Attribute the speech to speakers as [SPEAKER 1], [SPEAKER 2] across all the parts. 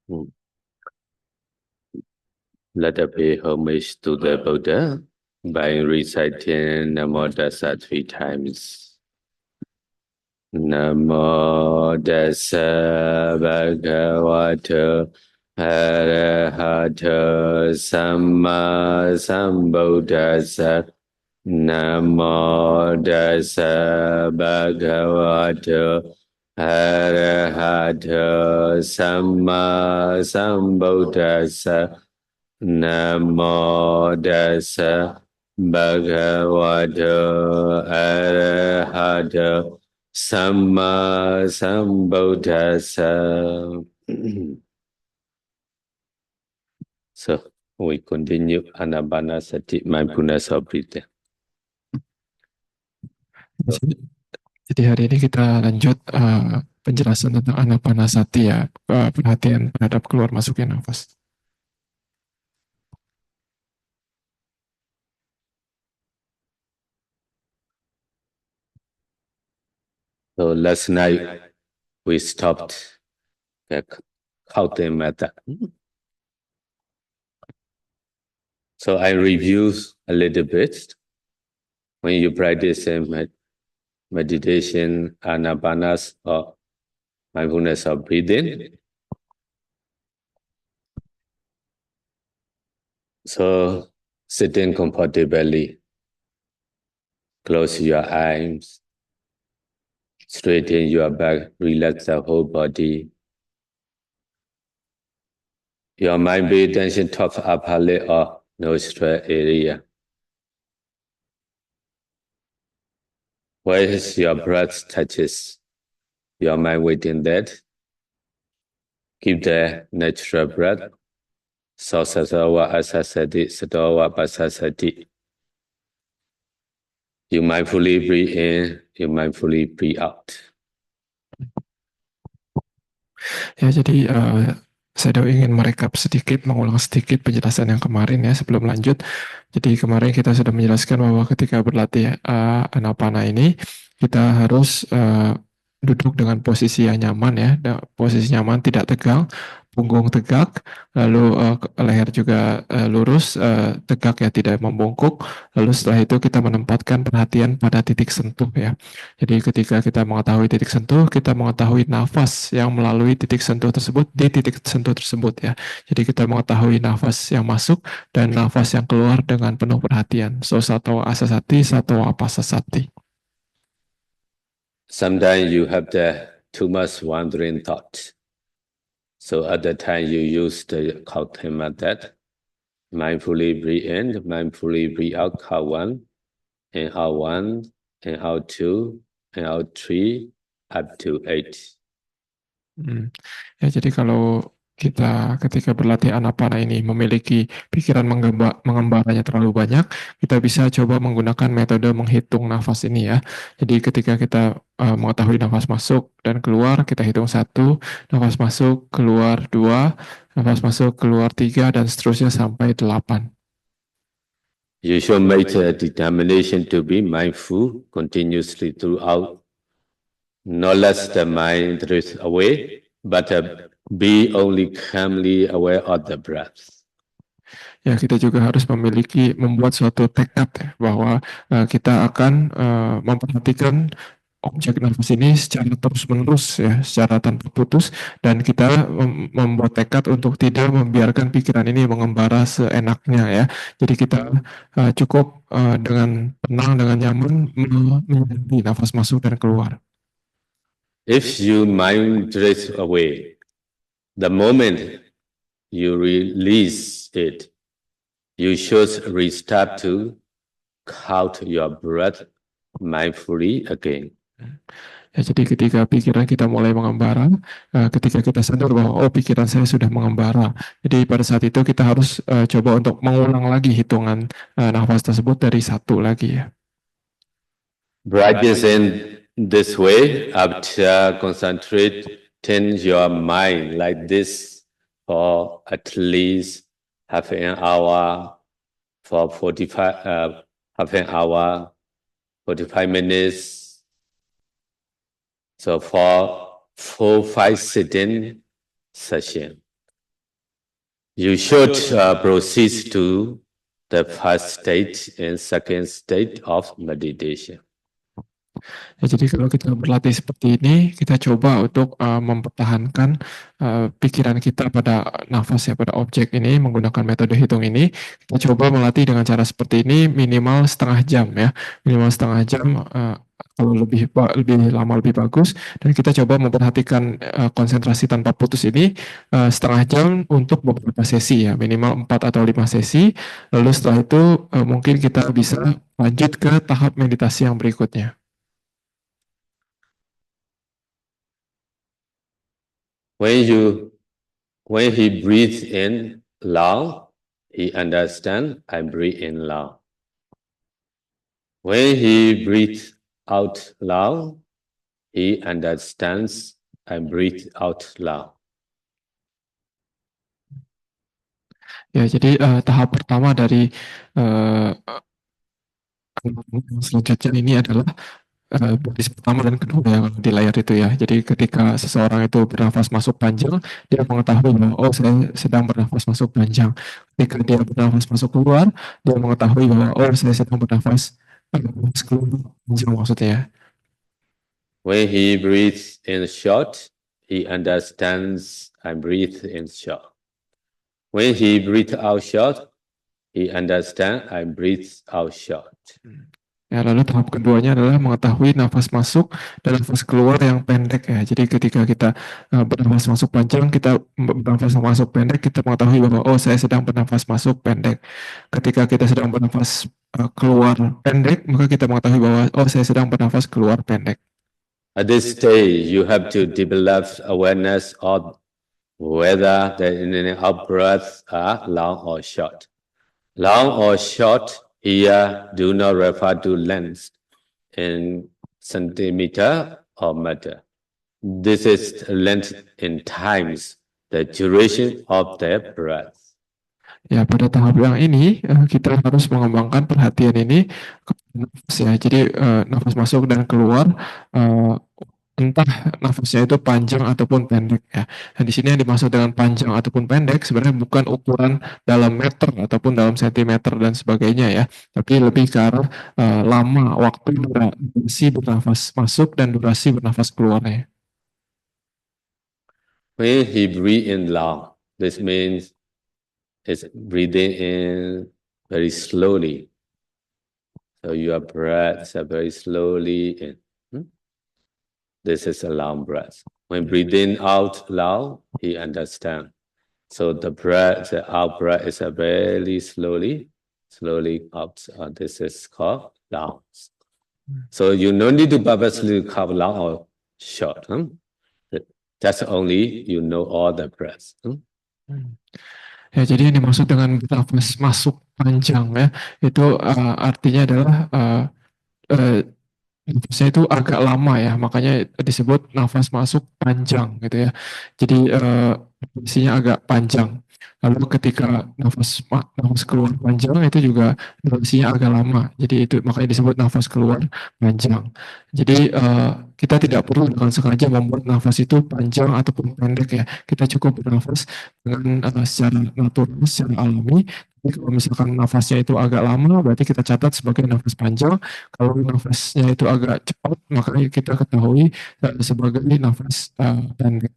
[SPEAKER 1] Hmm. Let us pay homage to the Buddha by reciting Namo Tassa 3 times. Namo Tassa Bhagavato Arahato Samma Sambuddhassa. Namo Tassa Bhagavato Arahato Samma Sambuddhassa. Namo Tassa Bhagavato Arahato Samma Sambuddhassa. So we continue Anapanasati mindfulness of breathing.
[SPEAKER 2] Jadi hari ini kita lanjut penjelasan tentang anapanasati ya, perhatian terhadap keluar masuknya nafas.
[SPEAKER 1] So last night we stopped the counting method. So I review a little bit. When you practice meditation, anapanas, or mindfulness of breathing, so sitting comfortably, close your eyes, straighten your back, relax the whole body. Your mind pay attention top upper lip or nostril area. Where your breath touches, your mind within that. Keep the natural breath. Sasasawa asasati, satawa pasasati. You mindfully breathe in, you mindfully breathe out.
[SPEAKER 2] Ya, jadi saya ingin merekap sedikit, mengulang sedikit penjelasan yang kemarin ya sebelum lanjut. Jadi kemarin kita sudah menjelaskan bahwa ketika berlatih anapana ini kita harus duduk dengan posisi yang nyaman ya, posisi nyaman tidak tegang, punggung tegak, lalu leher juga lurus, tegak ya tidak membungkuk. Lalu setelah itu kita menempatkan perhatian pada titik sentuh ya. Jadi ketika kita mengetahui titik sentuh, kita mengetahui nafas yang melalui titik sentuh tersebut di titik sentuh tersebut ya. Jadi kita mengetahui nafas yang masuk dan nafas yang keluar dengan penuh perhatian. So satawa asasati, satawa apasasati.
[SPEAKER 1] Sometimes you have the too much wandering thought. So at the time you use the counting method. Mindfully breathe in, mindfully breathe out, count 1, and out 1, and out 2, and out 3, up to 8.
[SPEAKER 2] Ya, jadi kalau kita ketika berlatih anapana ini memiliki pikiran mengembaranya terlalu banyak, kita bisa coba menggunakan metode menghitung nafas ini ya. Jadi ketika kita mengetahui nafas masuk dan keluar, kita hitung 1, nafas masuk, keluar 2, nafas masuk, keluar 3, dan seterusnya sampai 8.
[SPEAKER 1] You should make a determination to be mindful continuously throughout. Not let the mind drift away, but be only calmly aware of the breath.
[SPEAKER 2] Ya, kita juga harus membuat suatu tekad ya, bahwa kita akan memperhatikan objek nafas ini secara terus-menerus ya, secara tanpa putus, dan kita membuat tekad untuk tidak membiarkan pikiran ini mengembara seenaknya ya. Jadi kita cukup dengan tenang, dengan nyaman menyadari nafas masuk dan keluar.
[SPEAKER 1] If your mind drifts away, the moment you release it, you should restart to count your breath mindfully again.
[SPEAKER 2] Ya, jadi ketika pikiran kita mulai mengembara, ketika kita sadar bahwa pikiran saya sudah mengembara, jadi pada saat itu kita harus coba untuk mengulang lagi hitungan nafas tersebut dari 1 lagi ya.
[SPEAKER 1] Practice in this way after concentrating your mind like this for at least half an hour, for 45 half an hour, 45 minutes. So for 4-5 sitting session. You should proceed to the first stage and second stage of meditation.
[SPEAKER 2] Ya, jadi kalau kita berlatih seperti ini, kita coba untuk mempertahankan pikiran kita pada nafas ya, pada objek ini menggunakan metode hitung ini. Kita coba melatih dengan cara seperti ini minimal setengah jam ya, minimal setengah jam. Kalau lebih lama lebih bagus, dan kita coba memperhatikan konsentrasi tanpa putus ini setengah jam untuk beberapa sesi ya, minimal 4 atau 5 sesi. Lalu setelah itu mungkin kita bisa lanjut ke tahap meditasi yang berikutnya.
[SPEAKER 1] When he breathes in long, he understands I breathe in long. When he breathes out long, he understands I breathe out long.
[SPEAKER 2] Ya, jadi tahap pertama dari selanjutnya ini adalah baris pertama dan kedua yang di layar itu ya. Jadi ketika seseorang itu bernafas masuk panjang, dia mengetahui bahwa oh saya sedang bernafas masuk panjang. Ketika dia bernafas masuk keluar, dia mengetahui bahwa oh saya sedang bernafas keluar panjang maksudnya.
[SPEAKER 1] When he breathes in short, he understands I breathe in short. When he breathes out short, he understands I breathe out short.
[SPEAKER 2] Ya, lalu tahap keduanya adalah mengetahui nafas masuk dan nafas keluar yang pendek ya. Jadi ketika kita bernafas masuk panjang, kita bernafas masuk pendek, kita mengetahui bahwa oh saya sedang bernafas masuk pendek. Ketika kita sedang bernafas keluar pendek, maka kita mengetahui bahwa oh saya sedang bernafas keluar pendek.
[SPEAKER 1] At this stage, you have to develop awareness of whether the in and out breaths are long or short. Long or short here do not refer to length in centimeter or meter. This is length in times, the duration of the breath.
[SPEAKER 2] Ya, pada tahap yang ini kita harus mengembangkan perhatian ini ke nafas ya. Jadi nafas masuk dan keluar entah nafasnya itu panjang ataupun pendek ya. Nah, di sini yang dimaksud dengan panjang ataupun pendek sebenarnya bukan ukuran dalam meter ataupun dalam sentimeter dan sebagainya ya, tapi lebih ke arah lama waktu durasi bernafas masuk dan durasi bernafas keluarnya.
[SPEAKER 1] When he breathe in long, this means it's breathing in very slowly. So your breaths are very slowly in. This is a long breath. When breathing out loud, he understands. So the out breath is a very slowly out. This is called long. So you no need to purposely have long or short. That's only you know all the breaths.
[SPEAKER 2] Ya, jadi yang dimaksud dengan nafas masuk panjang ya, itu artinya adalah nafasnya itu agak lama ya, makanya disebut nafas masuk panjang gitu ya. Jadi durasinya agak panjang. Lalu ketika nafas keluar panjang itu juga durasinya agak lama. Jadi itu makanya disebut nafas keluar panjang. Jadi kita tidak perlu dengan sengaja membuat nafas itu panjang ataupun pendek ya. Kita cukup bernafas dengan secara natural, secara alami. Jadi kalau misalkan nafasnya itu agak lama, berarti kita catat sebagai nafas panjang. Kalau nafasnya itu agak cepat, maka kita ketahui sebagai nafas pendek.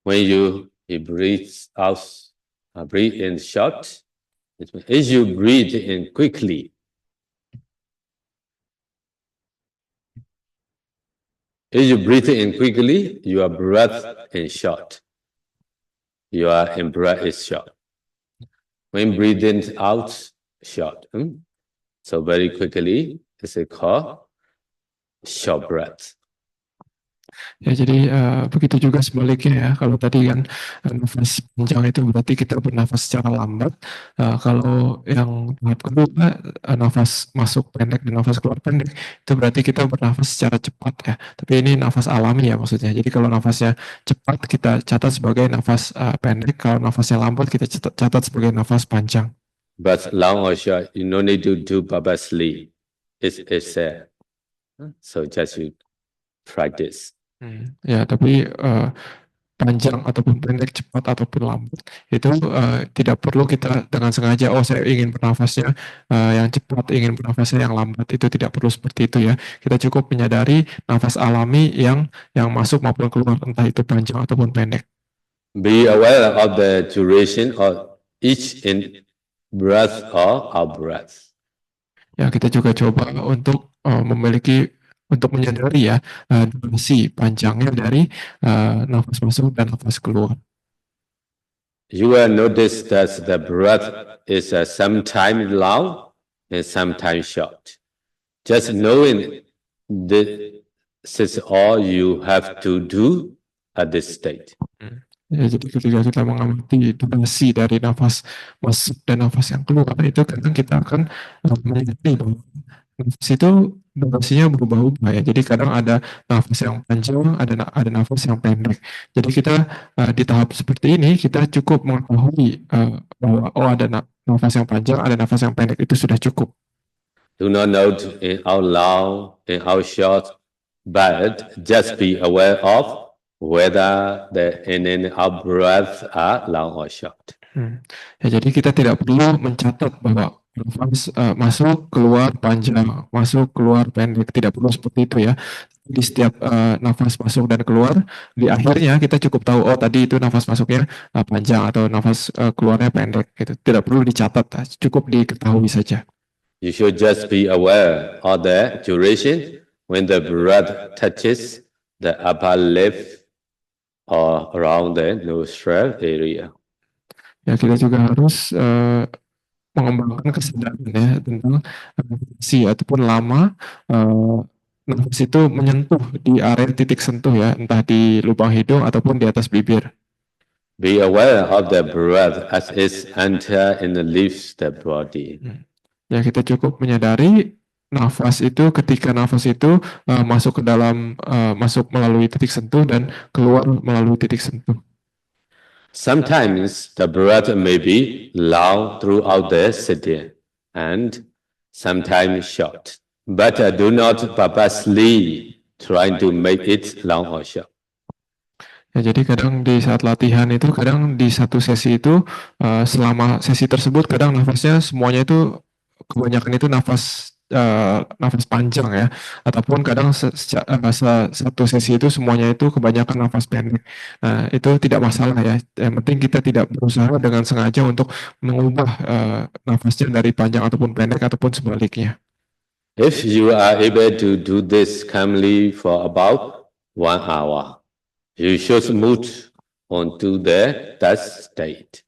[SPEAKER 1] When you breathe out, breathe in short, as you breathe in quickly, your breath is short. Your in-breath is short. When breathing out, short. So very quickly, this is called short breath.
[SPEAKER 2] Ya, jadi begitu juga sebaliknya ya. Kalau tadi kan nafas panjang itu berarti kita bernafas secara lambat. Kalau yang tahap kedua nafas masuk pendek dan nafas keluar pendek itu berarti kita bernafas secara cepat ya. Tapi ini nafas alami ya maksudnya. Jadi kalau nafasnya cepat kita catat sebagai nafas pendek. Kalau nafasnya lambat kita catat sebagai nafas panjang.
[SPEAKER 1] But long or short, you no need to do purposely. It's so just you practice.
[SPEAKER 2] Ya, tapi panjang ataupun pendek, cepat ataupun lambat. Itu tidak perlu kita dengan sengaja, oh saya ingin bernafasnya yang cepat, ingin bernafasnya yang lambat. Itu tidak perlu seperti itu ya. Kita cukup menyadari nafas alami yang masuk maupun keluar, entah itu panjang ataupun pendek.
[SPEAKER 1] Be aware of the duration of each in breath or out breath.
[SPEAKER 2] Ya, kita juga coba untuk untuk menyadari ya durasi panjangnya dari nafas masuk dan nafas keluar.
[SPEAKER 1] You will notice that the breath is sometimes long and sometimes short. Just knowing this is all you have to do at this state.
[SPEAKER 2] Ya, jadi ketika kita mengamati durasi dari nafas masuk dan nafas yang keluar, itu kadang kita akan menyadari bahwa nafas itu durasinya berubah-ubah ya. Jadi kadang ada nafas yang panjang, ada nafas yang pendek. Jadi kita di tahap seperti ini kita cukup mengetahui bahwa oh ada nafas yang panjang, ada nafas yang pendek, itu sudah cukup.
[SPEAKER 1] Do not note in out long, in out short, but just be aware of whether the in and out breath are long or short.
[SPEAKER 2] Ya, jadi kita tidak perlu mencatat bahwa nafas masuk keluar panjang, masuk keluar pendek, tidak perlu seperti itu ya. Di setiap nafas masuk dan keluar, di akhirnya kita cukup tahu oh tadi itu nafas masuknya panjang atau nafas keluarnya pendek gitu. Tidak perlu dicatat, cukup diketahui saja.
[SPEAKER 1] You should just be aware of the duration when the breath touches the upper lip or around the nostril area.
[SPEAKER 2] Ya, kita juga harus mengembangkan kesadaran ya tentang si ataupun lama nafas itu menyentuh di area titik sentuh ya, entah di lubang hidung ataupun di atas bibir.
[SPEAKER 1] Be aware of the breath as it enter and leaves the body.
[SPEAKER 2] Ya, kita cukup menyadari nafas itu ketika nafas itu masuk ke dalam masuk melalui titik sentuh dan keluar melalui titik sentuh.
[SPEAKER 1] Sometimes the breath may be long throughout the sitting and sometimes short, but do not purposely try to make it long or short.
[SPEAKER 2] Ya, jadi kadang di saat latihan itu, kadang di satu sesi itu selama sesi tersebut kadang nafasnya semuanya itu kebanyakan itu nafas panjang ya, ataupun kadang satu sesi itu semuanya itu kebanyakan nafas pendek. Nah, itu tidak masalah ya. Yang penting kita tidak berusaha dengan sengaja untuk mengubah nafasnya dari panjang ataupun pendek ataupun sebaliknya.
[SPEAKER 1] If you are able to do this calmly for about 1 hour, you should move on to the that state.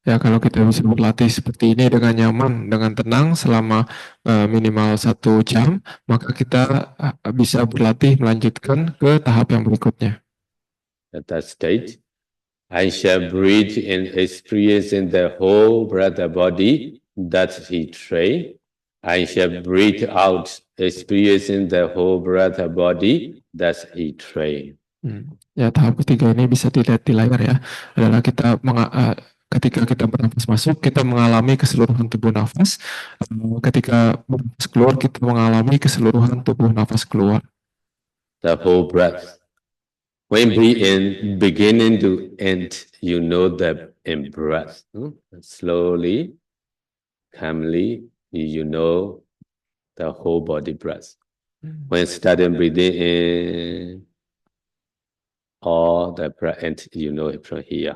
[SPEAKER 2] Ya, kalau kita bisa berlatih seperti ini dengan nyaman, dengan tenang selama minimal 1 jam, maka kita bisa berlatih melanjutkan ke tahap yang berikutnya.
[SPEAKER 1] At that state, I shall breathe in experiencing the whole breath of body that he trained. I shall breathe out experiencing the whole breath of body that he trained.
[SPEAKER 2] Ya, tahap ketiga ini bisa dilihat di layar ya, adalah kita ketika kita bernafas masuk, kita mengalami keseluruhan tubuh nafas. Ketika bernafas keluar, kita mengalami keseluruhan tubuh nafas keluar.
[SPEAKER 1] The whole breath. When breathe in, beginning to end, you know that in breath. Slowly, calmly, you know the whole body breath. When starting breathing in, all the breath, and you know it from here.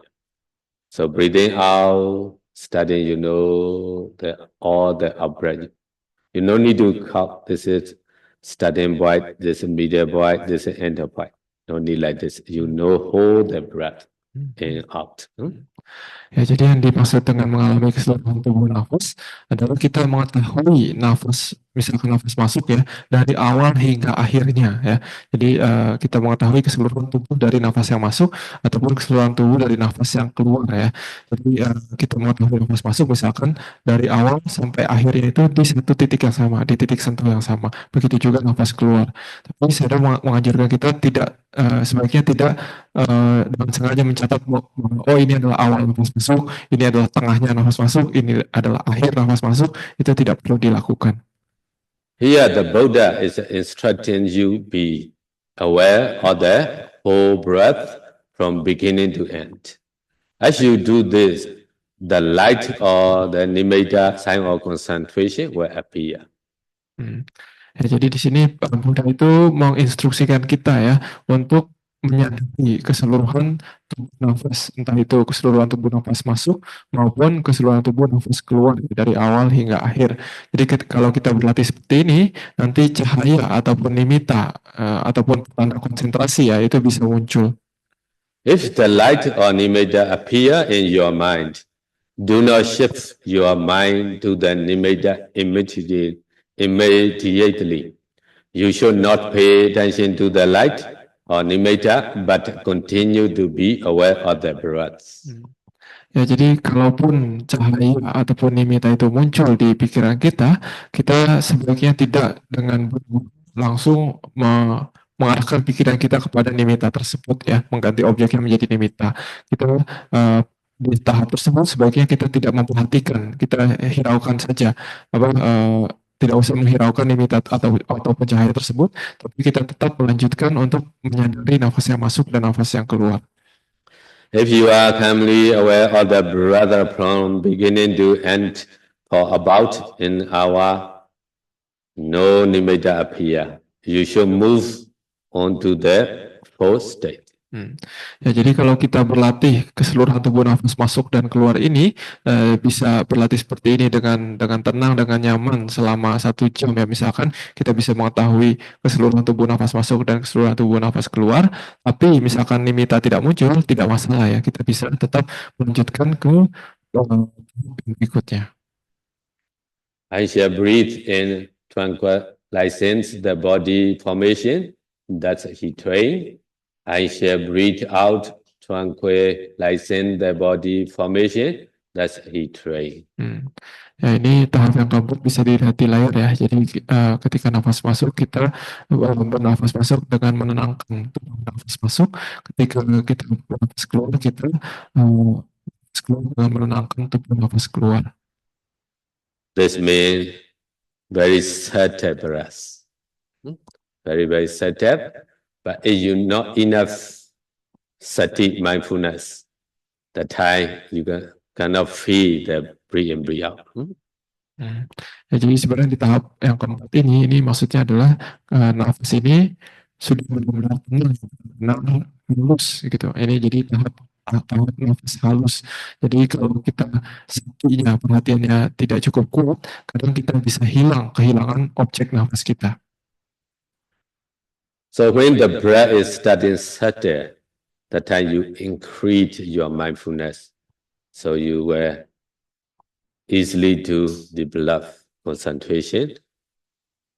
[SPEAKER 1] So breathing out, starting, you know all the out breath. You no need to count. This is starting point, this is medium point, this is end point. No need like this. You know hold the breath in out.
[SPEAKER 2] Ya, jadi yang dimaksud dengan mengalami keseluruhan tubuh nafas adalah kita mengetahui nafas, misalkan nafas masuk ya, dari awal hingga akhirnya ya. Jadi kita mengetahui keseluruhan tubuh dari nafas yang masuk ataupun keseluruhan tubuh dari nafas yang keluar ya. Jadi kita mengetahui nafas masuk misalkan dari awal sampai akhirnya itu di satu titik yang sama, di titik sentuh yang sama. Begitu juga nafas keluar. Tapi saya mengajarkan kita tidak sebaiknya tidak dengan sengaja mencatat bahwa oh ini adalah awal nafas masuk, ini adalah tengahnya nafas masuk, ini adalah akhir nafas masuk. Itu tidak perlu dilakukan.
[SPEAKER 1] Here the Buddha is instructing you be aware of the whole breath from beginning to end. As you do this, the light or the nimitta sign of concentration will appear.
[SPEAKER 2] Ya, jadi di sini Buddha itu menginstruksikan kita ya untuk menyadari keseluruhan tubuh nafas, entah itu keseluruhan tubuh nafas masuk maupun keseluruhan tubuh nafas keluar dari awal hingga akhir. Jadi kalau kita berlatih seperti ini, nanti cahaya ataupun nimitta ataupun tanda konsentrasi ya itu bisa muncul.
[SPEAKER 1] If the light or nimitta appear in your mind, do not shift your mind to the nimitta immediately. You should not pay attention to the light or nimitta, but continue to be aware of the breath.
[SPEAKER 2] Ya, jadi kalaupun cahaya ataupun nimitta itu muncul di pikiran kita, kita sebaiknya tidak dengan langsung mengarahkan pikiran kita kepada nimitta tersebut ya, mengganti objeknya menjadi nimitta. Kita di tahap tersebut sebaiknya kita tidak memperhatikan, kita hiraukan saja tidak usah menghiraukan nimitta atau cahaya tersebut, tapi kita tetap melanjutkan untuk menyadari nafas yang masuk dan nafas yang keluar.
[SPEAKER 1] If you are calmly aware of the breath from beginning to end for about an hour, no nimitta appear. You should move on to the fourth state.
[SPEAKER 2] Ya, jadi kalau kita berlatih keseluruhan tubuh nafas masuk dan keluar ini bisa berlatih seperti ini dengan tenang, dengan nyaman selama 1 jam ya, misalkan kita bisa mengetahui keseluruhan tubuh nafas masuk dan keseluruhan tubuh nafas keluar, tapi misalkan nimitta tidak muncul, tidak masalah ya, kita bisa tetap melanjutkan ke berikutnya.
[SPEAKER 1] I shall breathe in tranquilize the body formation, that's he train. I shall breathe out, tranquilizing the body formation, that's he train.
[SPEAKER 2] Ya, ini tahap yang keempat bisa dilihat di layar ya. Jadi ketika nafas masuk kita bernafas masuk dengan menenangkan tubuh nafas masuk. Ketika kita bernafas keluar kita keluar dengan menenangkan tubuh nafas keluar.
[SPEAKER 1] This means very subtle breath, very subtle. But if you not enough sati mindfulness, the time you cannot feel the breathe in, breathe out.
[SPEAKER 2] Ya, jadi sebenarnya di tahap yang keempat ini maksudnya adalah nafas ini sudah benar-benar tenang, halus gitu. Ini jadi tahap nafas halus. Jadi kalau kita satinya, perhatiannya tidak cukup kuat, kadang kita bisa kehilangan objek nafas kita.
[SPEAKER 1] So when the breath is starting subtle, that time you increase your mindfulness. So you will easily to develop concentration.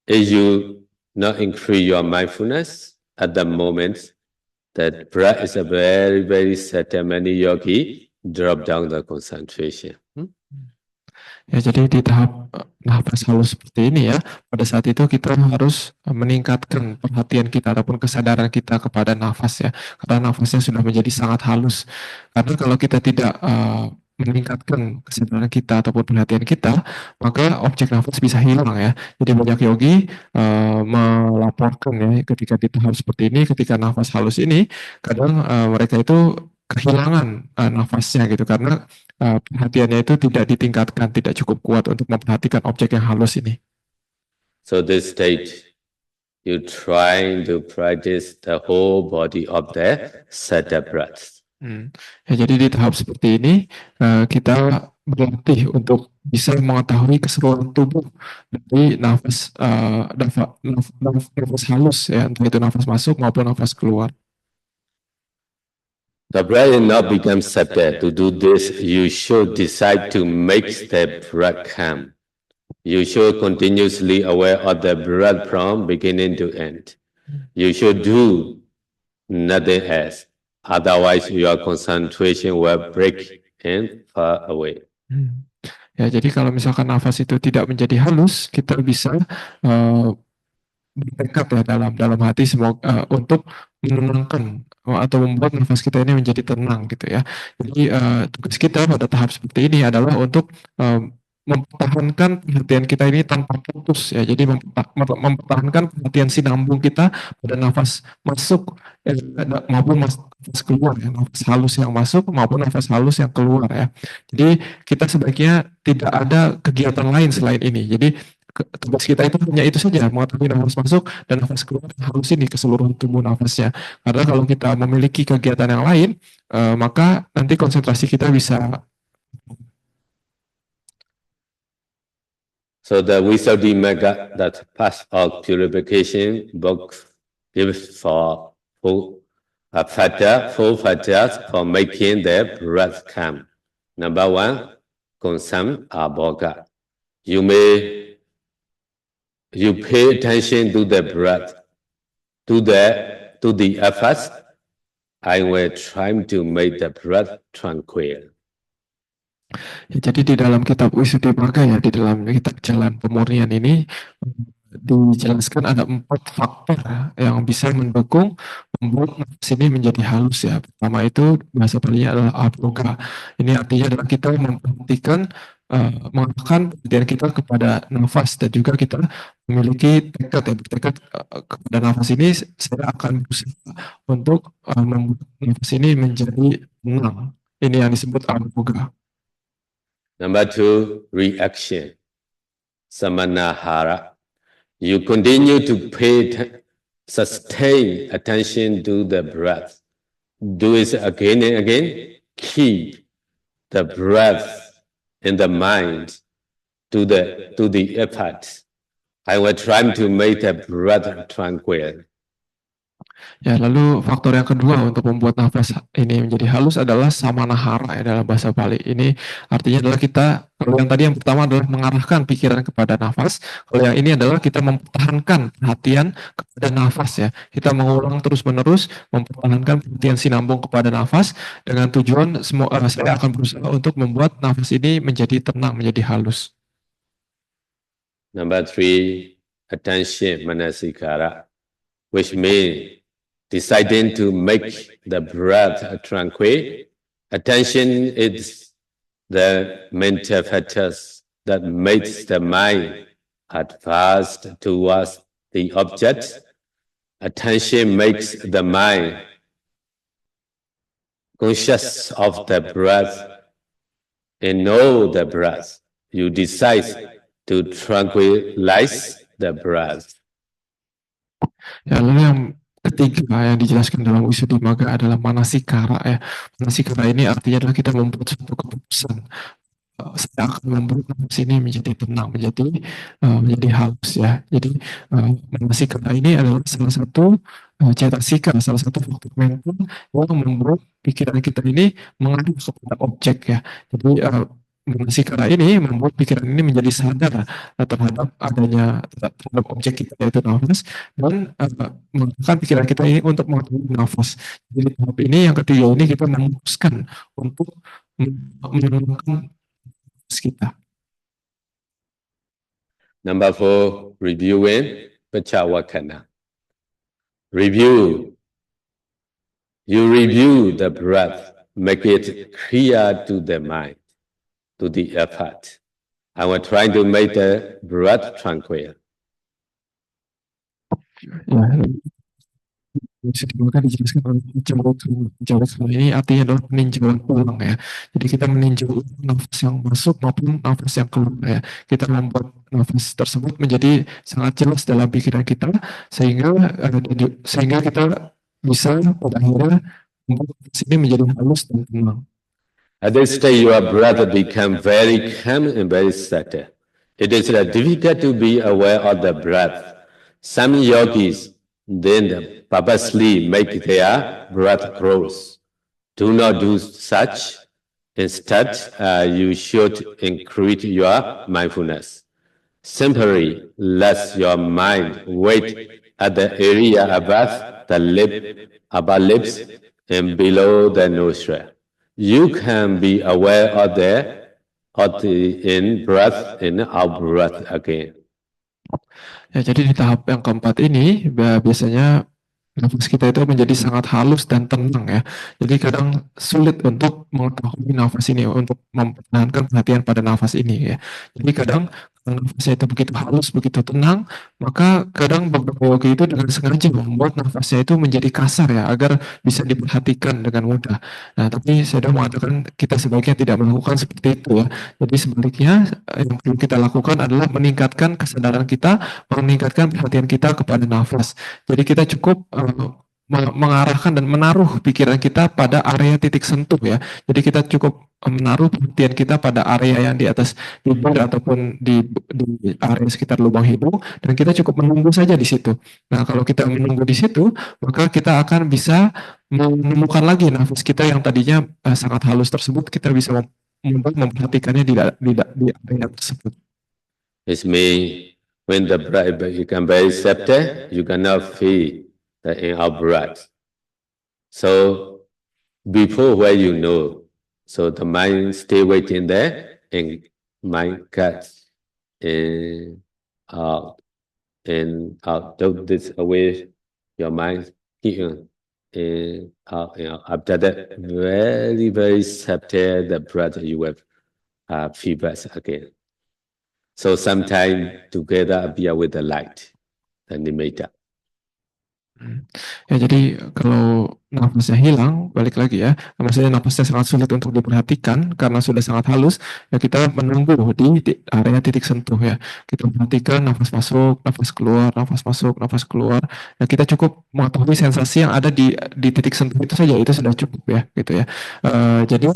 [SPEAKER 1] If you not increase your mindfulness at the moment, that breath is a very subtle, many yogi drop down the concentration.
[SPEAKER 2] Ya, jadi di tahap nafas halus seperti ini ya, pada saat itu kita harus meningkatkan perhatian kita ataupun kesadaran kita kepada nafas ya, karena nafasnya sudah menjadi sangat halus. Karena kalau kita tidak meningkatkan kesadaran kita ataupun perhatian kita, maka objek nafas bisa hilang ya. Jadi banyak yogi melaporkan ya, ketika di tahap seperti ini, ketika nafas halus ini, kadang mereka itu kehilangan nafasnya gitu, karena perhatiannya itu tidak ditingkatkan, tidak cukup kuat untuk memperhatikan objek yang halus ini.
[SPEAKER 1] So this stage, you trying to practice the whole body of the subtle breath.
[SPEAKER 2] Ya, jadi di tahap seperti ini kita berlatih untuk bisa mengetahui keseluruhan tubuh dari nafas halus ya, entah itu nafas masuk maupun nafas keluar.
[SPEAKER 1] The breath will not become subtle. To do this, you should decide to make the breath calm. You should continuously aware of the breath from beginning to end. You should do nothing else. Otherwise, your concentration will break and fall away.
[SPEAKER 2] Ya, jadi kalau misalkan nafas itu tidak menjadi halus, kita bisa bertekad ya dalam hati semoga untuk menenangkan atau membuat nafas kita ini menjadi tenang gitu ya. Jadi tugas kita pada tahap seperti ini adalah untuk mempertahankan perhatian kita ini tanpa putus ya. Jadi mempertahankan perhatian sinambung kita pada nafas masuk maupun nafas keluar ya, nafas halus yang masuk maupun nafas halus yang keluar ya. Jadi kita sebaiknya tidak ada kegiatan lain selain ini. Jadi tugas kita itu hanya itu saja, mengetahui nafas masuk dan nafas keluar halus ini ke seluruh tubuh nafasnya. Karena kalau kita memiliki kegiatan yang lain, maka nanti konsentrasi kita bisa.
[SPEAKER 1] So the Visuddhimagga, that path of purification book, gives for four factors for making the breath calm. Number one, Konsam Abhoga. You pay attention to the breath, to the efforts. I will try to make the breath tranquil.
[SPEAKER 2] Ya, jadi di dalam kitab Visuddhimagga ya, di dalam kitab Jalan Pemurnian ini dijelaskan ada 4 faktor yang bisa mendukung membuat nafas ini menjadi halus ya. Pertama itu bahasa Palinya adalah abhoga. Ini artinya adalah kita memperhatikan mengarahkan perhatian kita kepada nafas dan juga kita memiliki bertekad kepada nafas ini. Saya akan berusaha untuk membuat nafas ini menjadi tenang. Ini yang disebut abhoga.
[SPEAKER 1] Number two, reaction, samanahara. You continue to sustain attention to the breath. Do it again and again. Keep the breath in the mind to the effort. I will try to make the breath tranquil.
[SPEAKER 2] Ya, lalu faktor yang kedua untuk membuat nafas ini menjadi halus adalah samanahara ya, dalam bahasa Bali. Ini artinya adalah kita, kalau yang tadi yang pertama adalah mengarahkan pikiran kepada nafas, kalau yang ini adalah kita mempertahankan perhatian kepada nafas ya. Kita mengulang terus-menerus mempertahankan perhatian sinambung kepada nafas dengan tujuan saya akan berusaha untuk membuat nafas ini menjadi tenang, menjadi halus.
[SPEAKER 1] Number three, attention manasikara, which means deciding to make the breath tranquil. Attention is the mental factors that makes the mind advance towards the object. Attention makes the mind conscious of the breath and know the breath. You decide to tranquilize the breath.
[SPEAKER 2] Ya, lalu yang ketiga yang dijelaskan dalam Visuddhimagga adalah manasikara ya. Manasikara ini artinya adalah kita membuat suatu keputusan. Saya akan membuat nafas ini menjadi tenang, menjadi halus ya. Jadi manasikara ini adalah salah satu cetasika, salah satu faktor mental yang membuat pikiran kita ini mengarah kepada objek ya. Jadi manasikara ini membuat pikiran ini menjadi sadar terhadap terhadap objek kita yaitu nafas dan mengarahkan pikiran kita ini untuk mengetahui nafas. Jadi tahap ini yang ketiga ini kita memutuskan untuk menenangkan nafas kita.
[SPEAKER 1] Number four, reviewing Pachawakana. Review. You review the breath, make it clear to the mind, to the effort. I will try to make the breath tranquil.
[SPEAKER 2] Ya, Visuddhimagga dijelaskan oleh pencawekana ini artinya adalah peninjauan ulang ya. Jadi kita meninjau nafas yang masuk maupun nafas yang keluar ya. Kita membuat nafas tersebut menjadi sangat jelas dalam pikiran kita sehingga kita bisa pada akhirnya membuat nafas ini menjadi halus dan tenang.
[SPEAKER 1] At this stage, your breath become very calm and very steady. It is difficult to be aware of the breath. Some yogis then purposely make their breath close. Do not do such. Instead, you should increase your mindfulness. Simply let your mind wait at the area above the lips and below the nostril. You can be aware of the in-breath and out-breath again.
[SPEAKER 2] Ya, jadi di tahap yang keempat ini biasanya nafas kita itu menjadi sangat halus dan tenang ya. Jadi kadang sulit untuk mengetahui nafas ini, untuk mempertahankan perhatian pada nafas ini ya. Jadi kadang kalau nafasnya itu begitu halus, begitu tenang, maka kadang beberapa yogi itu dengan sengaja membuat nafasnya itu menjadi kasar ya, agar bisa diperhatikan dengan mudah. Nah, tapi saya sudah mengatakan kita sebaiknya tidak melakukan seperti itu ya. Jadi sebaliknya yang perlu kita lakukan adalah meningkatkan kesadaran kita, meningkatkan perhatian kita kepada nafas. Jadi kita cukup mengarahkan dan menaruh pikiran kita pada area titik sentuh ya. Jadi kita cukup menaruh perhatian kita pada area yang di atas bibir ataupun di area sekitar lubang hidung, dan kita cukup menunggu saja di situ. Nah, kalau kita menunggu di situ, maka kita akan bisa menemukan lagi nafas kita yang tadinya sangat halus tersebut, kita bisa memperhatikannya di area tersebut.
[SPEAKER 1] It means when the breath become very subtle, you cannot feel the in-out breath. So before where you know, so the mind stay waiting there and mind cuts in out and out. Don't this away your mind in out and out. After that, very, very subtle the breath you will feedback again. So sometime together appear with the light, the nimitta.
[SPEAKER 2] Ya, jadi kalau nafasnya hilang, balik lagi ya, maksudnya nafasnya sangat sulit untuk diperhatikan karena sudah sangat halus, ya kita menunggu di area titik sentuh ya. Kita perhatikan nafas masuk, nafas keluar, nafas masuk, nafas keluar. Ya kita cukup mengetahui sensasi yang ada di titik sentuh itu saja, itu sudah cukup ya, gitu ya. Jadi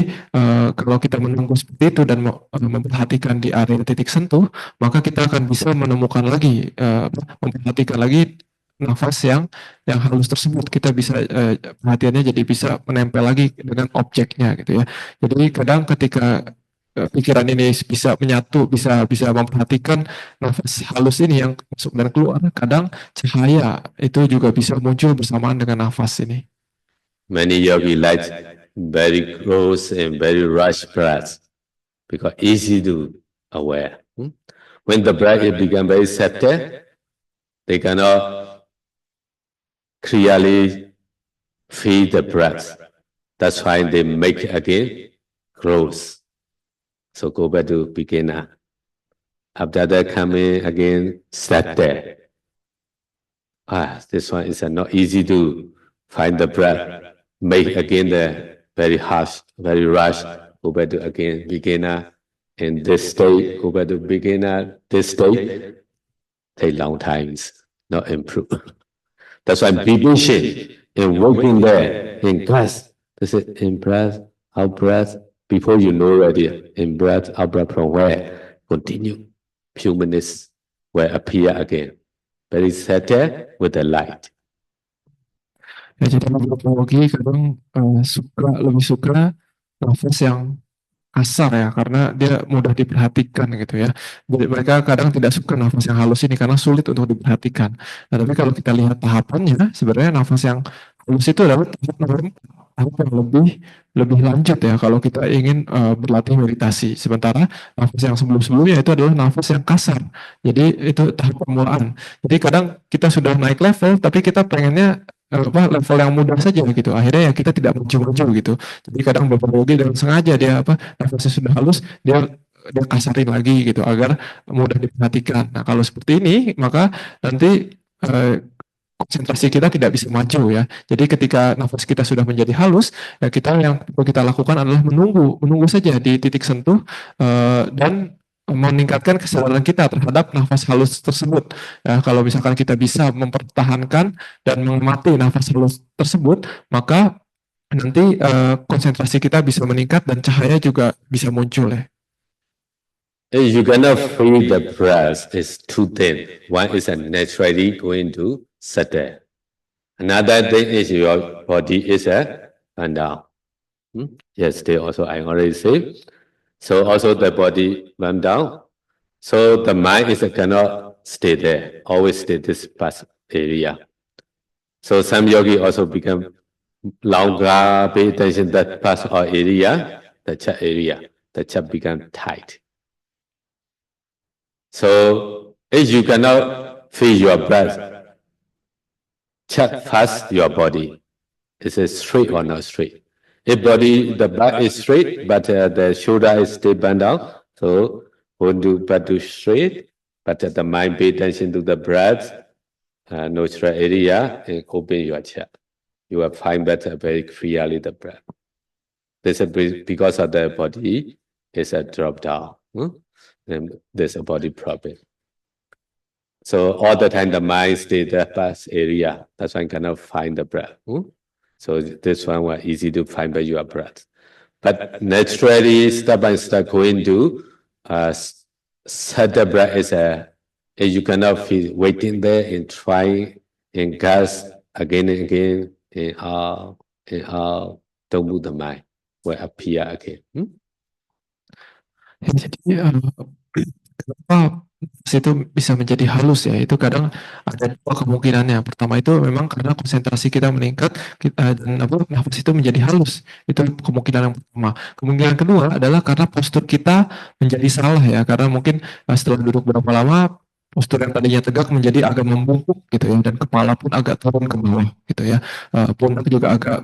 [SPEAKER 2] kalau kita menunggu seperti itu dan memperhatikan di area titik sentuh, maka kita akan bisa menemukan lagi, memperhatikan lagi nafas yang halus tersebut. Kita bisa perhatiannya jadi bisa menempel lagi dengan objeknya gitu ya. Jadi kadang ketika pikiran ini bisa menyatu, bisa memperhatikan nafas halus ini yang masuk dan keluar, kadang cahaya itu juga bisa muncul bersamaan dengan nafas ini.
[SPEAKER 1] Many yogi like very close and very rush breath because easy to aware. When the breath become very subtle, they cannot clearly feel the breath. That's why they make it again close. So go back to beginner. After that, come in again, start there. This one is not easy to find the breath. Make again the very harsh, very rush. Go back to again beginner. In this state, go back to beginner. This state take long times, not improve. That's why be patient in working there in class. This is in breath, out breath. Before you know already, in breath, out breath from where? Continue. Few minutes will appear again. Very settle with the light.
[SPEAKER 2] Ya, jadi beberapa yogi kadang lebih suka nafas yang kasar ya, karena dia mudah diperhatikan gitu ya. Jadi mereka kadang tidak suka nafas yang halus ini karena sulit untuk diperhatikan. Nah, tapi kalau kita lihat tahapannya, sebenarnya nafas yang halus itu adalah tahap yang lebih lanjut ya kalau kita ingin berlatih meditasi. Sementara nafas yang sebelum-sebelumnya itu adalah nafas yang kasar. Jadi itu tahap permulaan. Jadi kadang kita sudah naik level, tapi kita pengennya level yang mudah saja gitu. Akhirnya ya kita tidak maju-maju gitu. Jadi kadang beberapa yogi dengan sengaja dia nafasnya sudah halus, dia kasarin lagi gitu agar mudah diperhatikan. Nah, kalau seperti ini maka nanti konsentrasi kita tidak bisa maju ya. Jadi ketika nafas kita sudah menjadi halus, ya yang perlu kita lakukan adalah menunggu saja di titik sentuh dan meningkatkan kesadaran kita terhadap nafas halus tersebut. Ya, kalau misalkan kita bisa mempertahankan dan mengamati nafas halus tersebut, maka nanti konsentrasi kita bisa meningkat dan cahaya juga bisa muncul ya.
[SPEAKER 1] You cannot feel the breath is too thin. One is naturally going to settle. Another thing is your body is and down. Yesterday also I already said. So also the body went down. So the mind is cannot stay there. Always stay this past area. So some yogi also become longer, pay attention that part or area, the chest area. The chest become tight. So if you cannot feel your breath, check first your body. Is it straight or not straight? If the back is straight, but the shoulder is still bent down, so hold the back to straight, but the mind pay attention to the breath, nostril area, and open your chest. You will find better very clearly the breath. This is because of the body is a drop down. And there's a body problem. So all the time the mind stays the first area. That's why I cannot find the breath. So this one was easy to find by your breath. But naturally, step by step going to set the breath is you cannot feel waiting there and trying and gas again and again and out, don't move the mind will appear again.
[SPEAKER 2] Ya, jadi kenapa itu bisa menjadi halus ya? Itu kadang ada dua kemungkinannya. Pertama itu memang karena konsentrasi kita meningkat, dan nafas itu menjadi halus. Itu kemungkinan yang pertama. Kemungkinan kedua adalah karena postur kita menjadi salah ya. Karena mungkin setelah duduk berapa lama, postur yang tadinya tegak menjadi agak membungkuk gitu ya, dan kepala pun agak turun ke bawah gitu ya. Pundak juga agak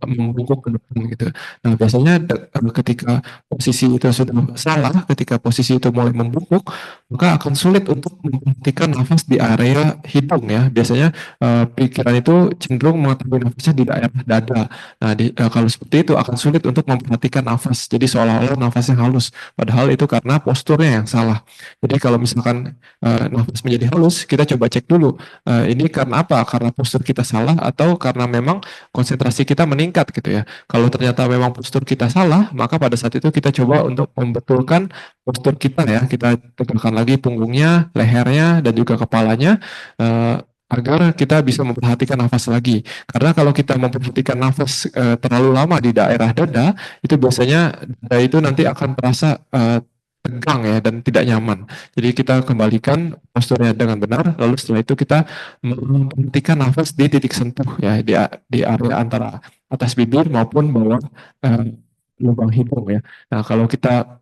[SPEAKER 2] membungkuk ke depan gitu. Nah biasanya ketika posisi itu sudah salah, ketika posisi itu mulai membungkuk, maka akan sulit untuk memperhatikan nafas di area hidung ya. Biasanya pikiran itu cenderung mengetahui nafasnya di daerah dada. Nah kalau seperti itu akan sulit untuk memperhatikan nafas. Jadi seolah-olah nafasnya halus, padahal itu karena posturnya yang salah. Jadi kalau misalkan nafas menjadi halus, kita coba cek dulu. Ini karena apa? Karena postur kita salah atau karena memang konsentrasi kita meningkat gitu ya. Kalau ternyata memang postur kita salah, maka pada saat itu kita coba untuk membetulkan postur kita ya. Kita tegakkan lagi punggungnya, lehernya, dan juga kepalanya agar kita bisa memperhatikan nafas lagi. Karena kalau kita memperhatikan nafas terlalu lama di daerah dada, itu biasanya dada itu nanti akan terasa tegang ya dan tidak nyaman. Jadi kita kembalikan posturnya dengan benar, lalu setelah itu kita memperhatikan nafas di titik sentuh ya, di area antara atas bibir maupun bawah lubang hidung ya. Nah kalau kita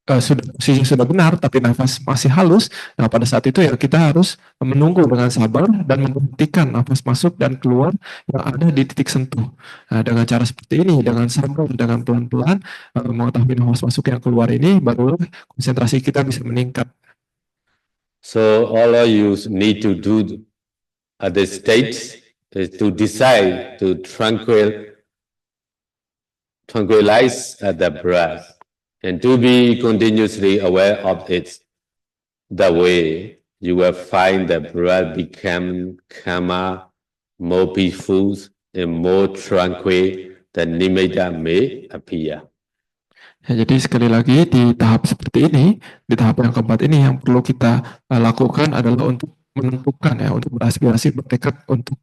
[SPEAKER 2] posisi sudah benar tapi nafas masih halus, nah pada saat itu ya kita harus menunggu dengan sabar dan memperhatikan nafas masuk dan keluar yang ada di titik sentuh. Nah dengan cara seperti ini, dengan sabar, dengan pelan-pelan mengetahui nafas masuk yang keluar ini, baru konsentrasi kita bisa meningkat.
[SPEAKER 1] So all of you need to do at the stage is to decide to tranquilize the breath. And to be continuously aware of it. That way, you will find the breath become calmer, more peaceful, and more tranquil. The nimitta may appear.
[SPEAKER 2] Ya, jadi sekali lagi di tahap seperti ini, di tahap yang keempat ini yang perlu kita lakukan adalah untuk menentukan ya, untuk beraspirasi, bertekad untuk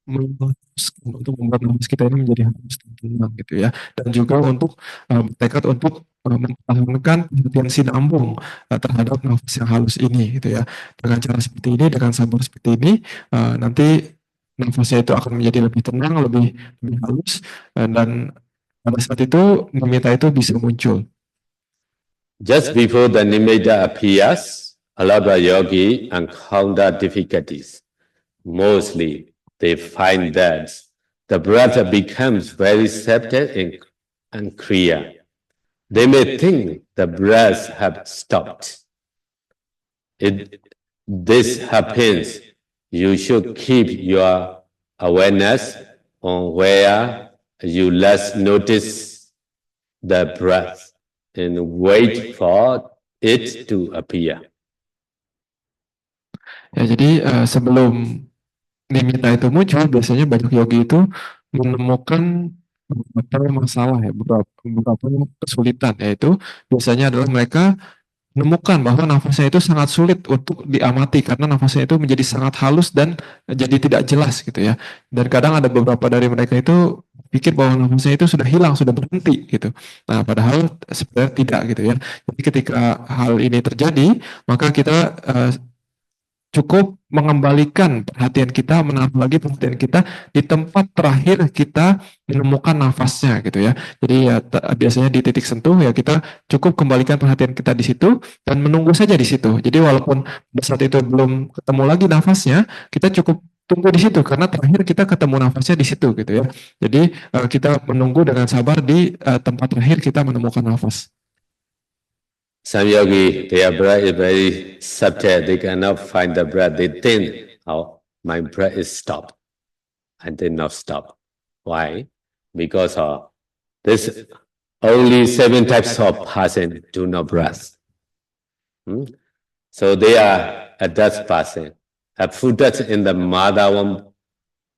[SPEAKER 2] untuk membuat nafas kita ini menjadi halus dan tenang gitu ya, dan juga untuk bertekad untuk mempertahankan perhatian sinambung terhadap nafas yang halus ini gitu ya. Dengan cara seperti ini, dengan sabar seperti ini, nanti nafasnya itu akan menjadi lebih tenang, lebih halus, dan pada saat itu nimitta itu bisa muncul.
[SPEAKER 1] Just before the nimitta appears, a lot of yogi encounter difficulties. Mostly they find that the breath becomes very subtle and clear. They may think the breath have stopped. If this happens, you should keep your awareness on where you last notice the breath and wait for it to appear.
[SPEAKER 2] Ya, jadi sebelum nimitta itu muncul, biasanya banyak yogi itu menemukan beberapa masalah ya, beberapa kesulitan, yaitu biasanya adalah mereka menemukan bahwa nafasnya itu sangat sulit untuk diamati karena nafasnya itu menjadi sangat halus dan jadi tidak jelas gitu ya. Dan kadang ada beberapa dari mereka itu pikir bahwa nafasnya itu sudah hilang, sudah berhenti gitu. Nah, padahal sebenarnya tidak gitu ya. Jadi ketika hal ini terjadi, maka kita cukup mengembalikan perhatian kita, menaruh lagi perhatian kita di tempat terakhir kita menemukan nafasnya gitu ya. Jadi ya biasanya di titik sentuh ya kita cukup kembalikan perhatian kita di situ dan menunggu saja di situ. Jadi walaupun pada saat itu belum ketemu lagi nafasnya, kita cukup tunggu di situ karena terakhir kita ketemu nafasnya di situ gitu ya. Jadi kita menunggu dengan sabar di tempat terakhir kita menemukan nafas.
[SPEAKER 1] Some yogi, their breath is very subtle. They cannot find the breath. They think, "Oh, my breath is stopped," and they not stop. Why? Because this only 7 types of person do not breath. So they are a Dutch person, a full Dutch in the mother womb.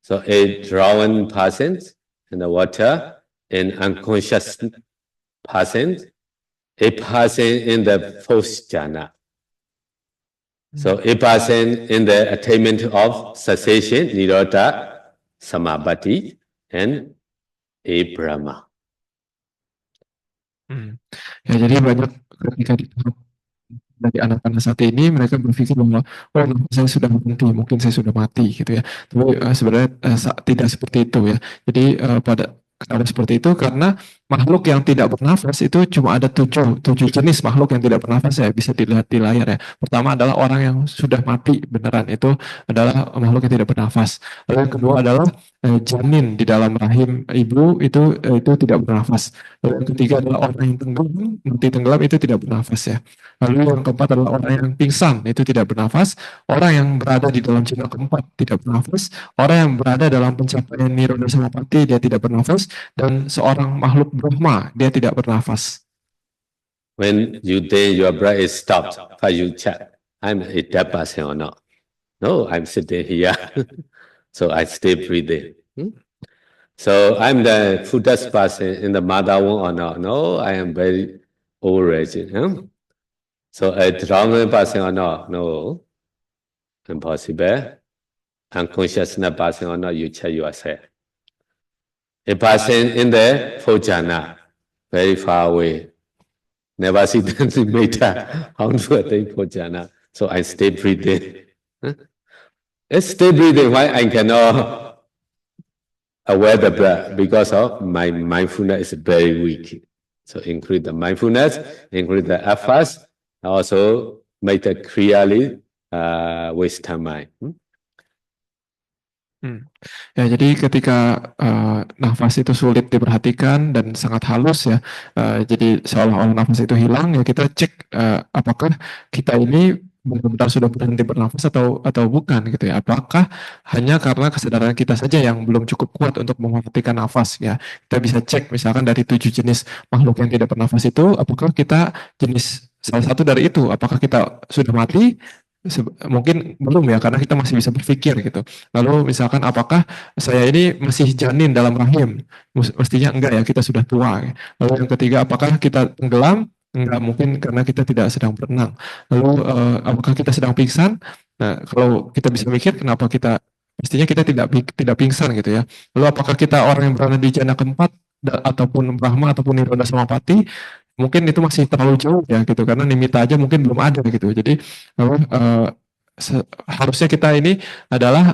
[SPEAKER 1] So a drowned person in the water, an unconscious person, a person in the fourth jhana. So a person in the attainment of cessation, Nirodha, Samabati, and a Brahma.
[SPEAKER 2] Ya, jadi banyak ketika di tahap dari anak-anak saat ini mereka berpikir bahwa oh saya sudah berhenti, mungkin saya sudah mati gitu ya. Tapi sebenarnya tidak seperti itu ya. Jadi pada keadaan seperti itu karena makhluk yang tidak bernafas itu cuma ada tujuh jenis makhluk yang tidak bernafas ya, bisa dilihat di layar ya. Pertama adalah orang yang sudah mati beneran, itu adalah makhluk yang tidak bernafas. Lalu yang kedua adalah janin di dalam rahim ibu itu tidak bernafas. Lalu yang ketiga adalah orang yang mati tenggelam itu tidak bernafas ya. Lalu yang keempat adalah orang yang pingsan itu tidak bernafas, orang yang berada di dalam jina keempat tidak bernafas, orang yang berada dalam pencapaian nirodha samapati dia tidak bernafas, dan seorang makhluk Brahma dia tidak bernafas.
[SPEAKER 1] When you think your breath is stopped, first you check, I'm a dead person or not? No, I'm sitting here. So I stay breathing. So I'm the fullest person in the mother womb or not? No, I am very old age. So a drowned person or not? No, impossible. Unconsciousness person or not? You check yourself. A person in the fourth jhana, very far away. Never see them later. How to attain fourth jhana? So I stay breathing. It's stay breathing. Why I cannot aware the breath? Because of my mindfulness is very weak. So increase the mindfulness, increase the efforts, also make it clearly waste time mind.
[SPEAKER 2] Ya, jadi ketika nafas itu sulit diperhatikan dan sangat halus ya, jadi seolah-olah nafas itu hilang ya kita cek apakah kita ini benar-benar sudah berhenti bernafas atau bukan gitu ya. Apakah hanya karena kesadaran kita saja yang belum cukup kuat untuk memperhatikan nafas ya. Kita bisa cek misalkan dari 7 jenis makhluk yang tidak bernafas itu, apakah kita jenis salah satu dari itu, apakah kita sudah mati? Mungkin belum ya, karena kita masih bisa berpikir gitu. Lalu misalkan apakah saya ini masih janin dalam rahim? Mestinya enggak ya, kita sudah tua. Lalu yang ketiga, apakah kita tenggelam? Enggak, mungkin karena kita tidak sedang berenang. Lalu apakah kita sedang pingsan? Nah, kalau kita bisa mikir kenapa kita mestinya kita tidak pingsan gitu ya. Lalu apakah kita orang yang berada di jana keempat ataupun Brahma ataupun Nirodha Samapati? Mungkin itu masih terlalu jauh ya gitu, karena nimitta aja mungkin belum ada gitu. Jadi harusnya kita ini adalah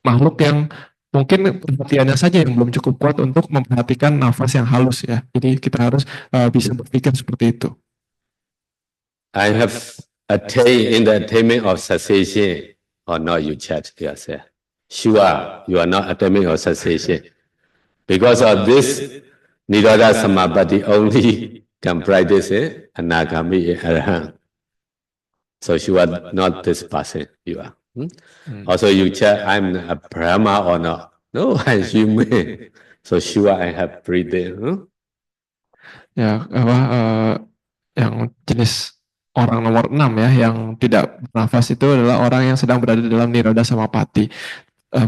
[SPEAKER 2] makhluk yang mungkin perhatiannya saja yang belum cukup kuat untuk memperhatikan nafas yang halus ya. Jadi kita harus bisa berpikir seperti itu.
[SPEAKER 1] I have attained in the attainment of cessation or not, you check yourself. Sure, you are not attaining of cessation. Because of this, Nirodha Samapati only can practice Anagami Arahant. So you are not this person, you are. Also you check, I'm a Brahma or not? No, I'm human. So sure I have breathing.
[SPEAKER 2] Ya, yang jenis orang nomor 6 ya, yang tidak bernafas itu adalah orang yang sedang berada dalam Nirodha Samapati.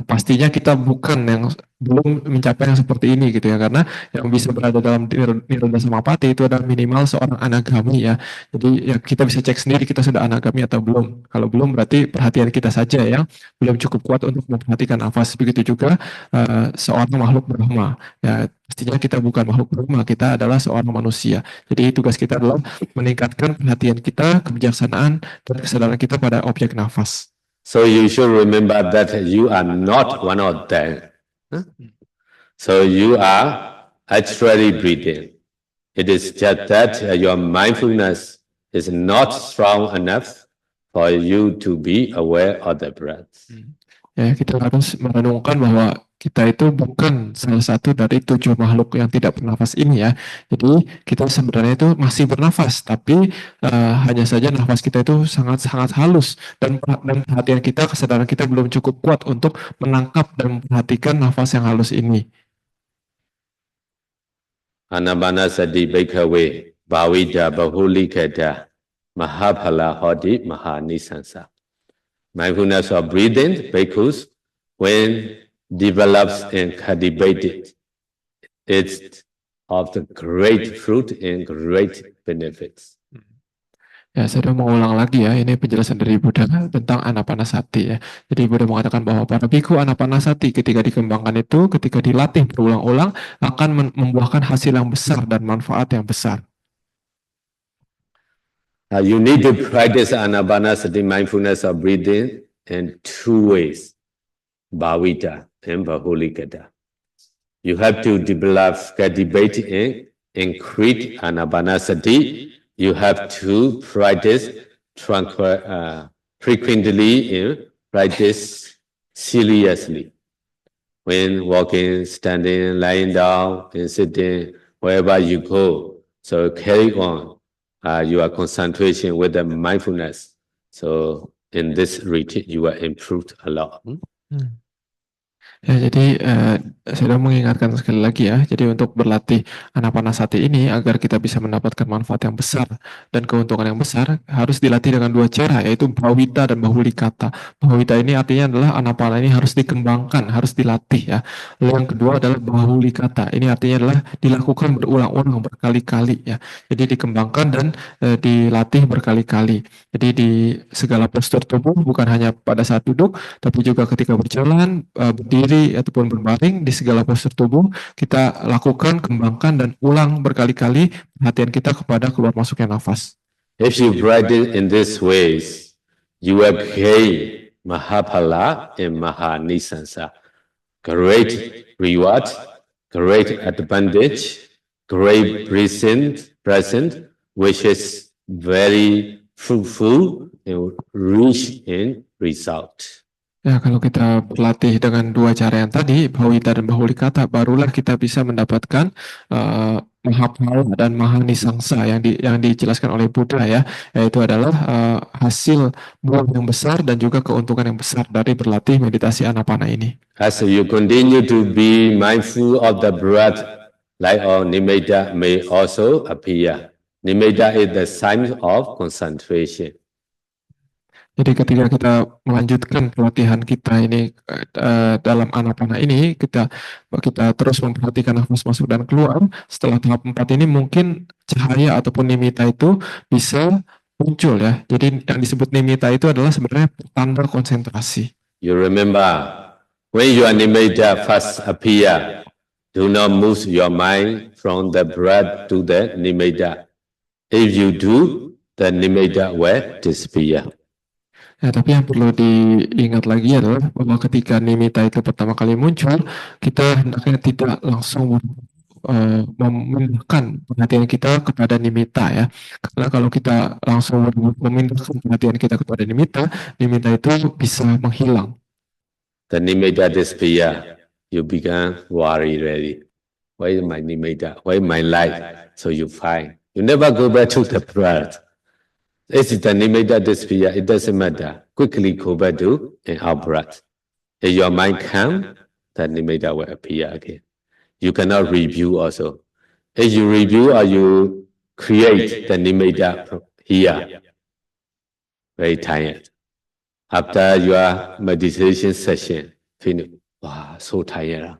[SPEAKER 2] Pastinya kita bukan yang belum mencapai yang seperti ini gitu ya, karena yang bisa berada dalam Niroda Samapati itu adalah minimal seorang anagami ya. Jadi ya kita bisa cek sendiri kita sudah anagami atau belum. Kalau belum berarti perhatian kita saja yang belum cukup kuat untuk memperhatikan nafas. Begitu juga seorang makhluk Brahma. Ya pastinya kita bukan makhluk Brahma, kita adalah seorang manusia. Jadi tugas kita adalah meningkatkan perhatian kita, kebijaksanaan dan kesadaran kita pada objek nafas.
[SPEAKER 1] So you should remember that you are not one of them. Huh? So you are actually breathing. It is just that your mindfulness is not strong enough for you to be aware of the breath.
[SPEAKER 2] Ya, kita harus merenungkan bahwa kita itu bukan salah satu dari 7 makhluk yang tidak bernafas ini ya. Jadi kita sebenarnya itu masih bernafas, tapi hanya saja nafas kita itu sangat-sangat halus dan perhatian kita, kesadaran kita belum cukup kuat untuk menangkap dan memperhatikan nafas yang halus ini.
[SPEAKER 1] Anapanasati bhikkhave bhavita bahulikata mahaphala hoti mahanisansa. Mindfulness of breathing, bhikkhus, when develops and cultivated, it's of the great fruit and great benefits.
[SPEAKER 2] Ya, saya mau ulang lagi ya, ini penjelasan dari Buddha tentang Anapanasati ya. Jadi Buddha mengatakan bahwa para bhikkhu Anapanasati ketika dikembangkan itu, ketika dilatih berulang-ulang, akan membuahkan hasil yang besar dan manfaat yang besar.
[SPEAKER 1] You need to practice Anapanasati mindfulness of breathing in 2 ways, bhavita and bahulikata. You have to develop, cultivate and increase Anapanasati. You have to practice frequently and practice seriously. When walking, standing, lying down, and sitting, wherever you go. So carry on your concentration with the mindfulness. So in this retreat, you are improved a lot.
[SPEAKER 2] Ya, jadi saya mengingatkan sekali lagi ya, jadi untuk berlatih Anapanasati ini agar kita bisa mendapatkan manfaat yang besar dan keuntungan yang besar harus dilatih dengan 2 cara, yaitu Bhavita dan Bahulikata. Bhavita ini artinya adalah Anapana ini harus dikembangkan, harus dilatih ya. Lalu yang kedua adalah Bahulikata, ini artinya adalah dilakukan berulang-ulang berkali-kali ya. Jadi dikembangkan dan dilatih berkali-kali. Jadi di segala postur tubuh, bukan hanya pada saat duduk, tapi juga ketika berjalan, berdiri ataupun berbaring, di segala postur tubuh kita lakukan, kembangkan dan ulang berkali-kali perhatian kita kepada keluar masuknya nafas.
[SPEAKER 1] If you practice in these ways, you will gain mahaphala and mahanisansa. Great reward, great advantage, great present, which is very fruitful and rich in result.
[SPEAKER 2] Ya, kalau kita berlatih dengan 2 cara yang tadi, Bhavita dan Bahulikata, barulah kita bisa mendapatkan mahaphala dan mahanisangsa yang dijelaskan oleh Buddha ya, yaitu adalah hasil buah yang besar dan juga keuntungan yang besar dari berlatih meditasi Anapana ini.
[SPEAKER 1] As you continue to be mindful of the breath, light or nimitta may also appear. Nimitta is the sign of concentration.
[SPEAKER 2] Jadi ketika kita melanjutkan pelatihan kita ini dalam Anapana ini, kita terus memperhatikan nafas masuk dan keluar. Setelah tahap 4 ini mungkin cahaya ataupun nimitta itu bisa muncul ya. Jadi yang disebut nimitta itu adalah sebenarnya tanda konsentrasi.
[SPEAKER 1] You remember, when your nimitta first appear, do not move your mind from the breath to the nimitta. If you do, the nimitta will disappear.
[SPEAKER 2] Ya, tapi yang perlu diingat lagi adalah bahwa ketika nimitta itu pertama kali muncul, kita hendaknya tidak langsung memindahkan perhatian kita kepada nimitta ya. Karena kalau kita langsung memindahkan perhatian kita kepada nimitta itu bisa menghilang.
[SPEAKER 1] The nimitta disappear, you begin worry already. Where is my nimitta? Where is my life? So you find. You never go back to the breath. If the nimitta disappear, it doesn't matter. Quickly go back to an out breath. If your mind calm, the nimitta will appear again. You cannot review also. If you review or you create the nimitta here, very tired. After your meditation session, finish. Wow, so tired.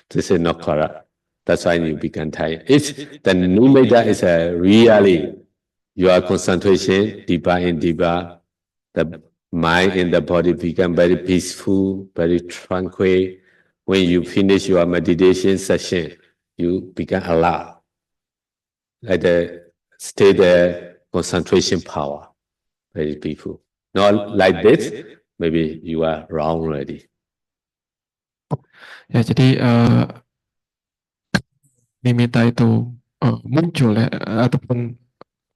[SPEAKER 1] This is not correct. That's why you become tired. If the nimitta is a really your concentration deeper and deeper, the mind and the body become very peaceful, very tranquil. When you finish your meditation session, you become alive. Like the stay there, concentration power, very peaceful. Not like this, maybe you are wrong already.
[SPEAKER 2] Ya, jadi nimitta itu muncul ya, ataupun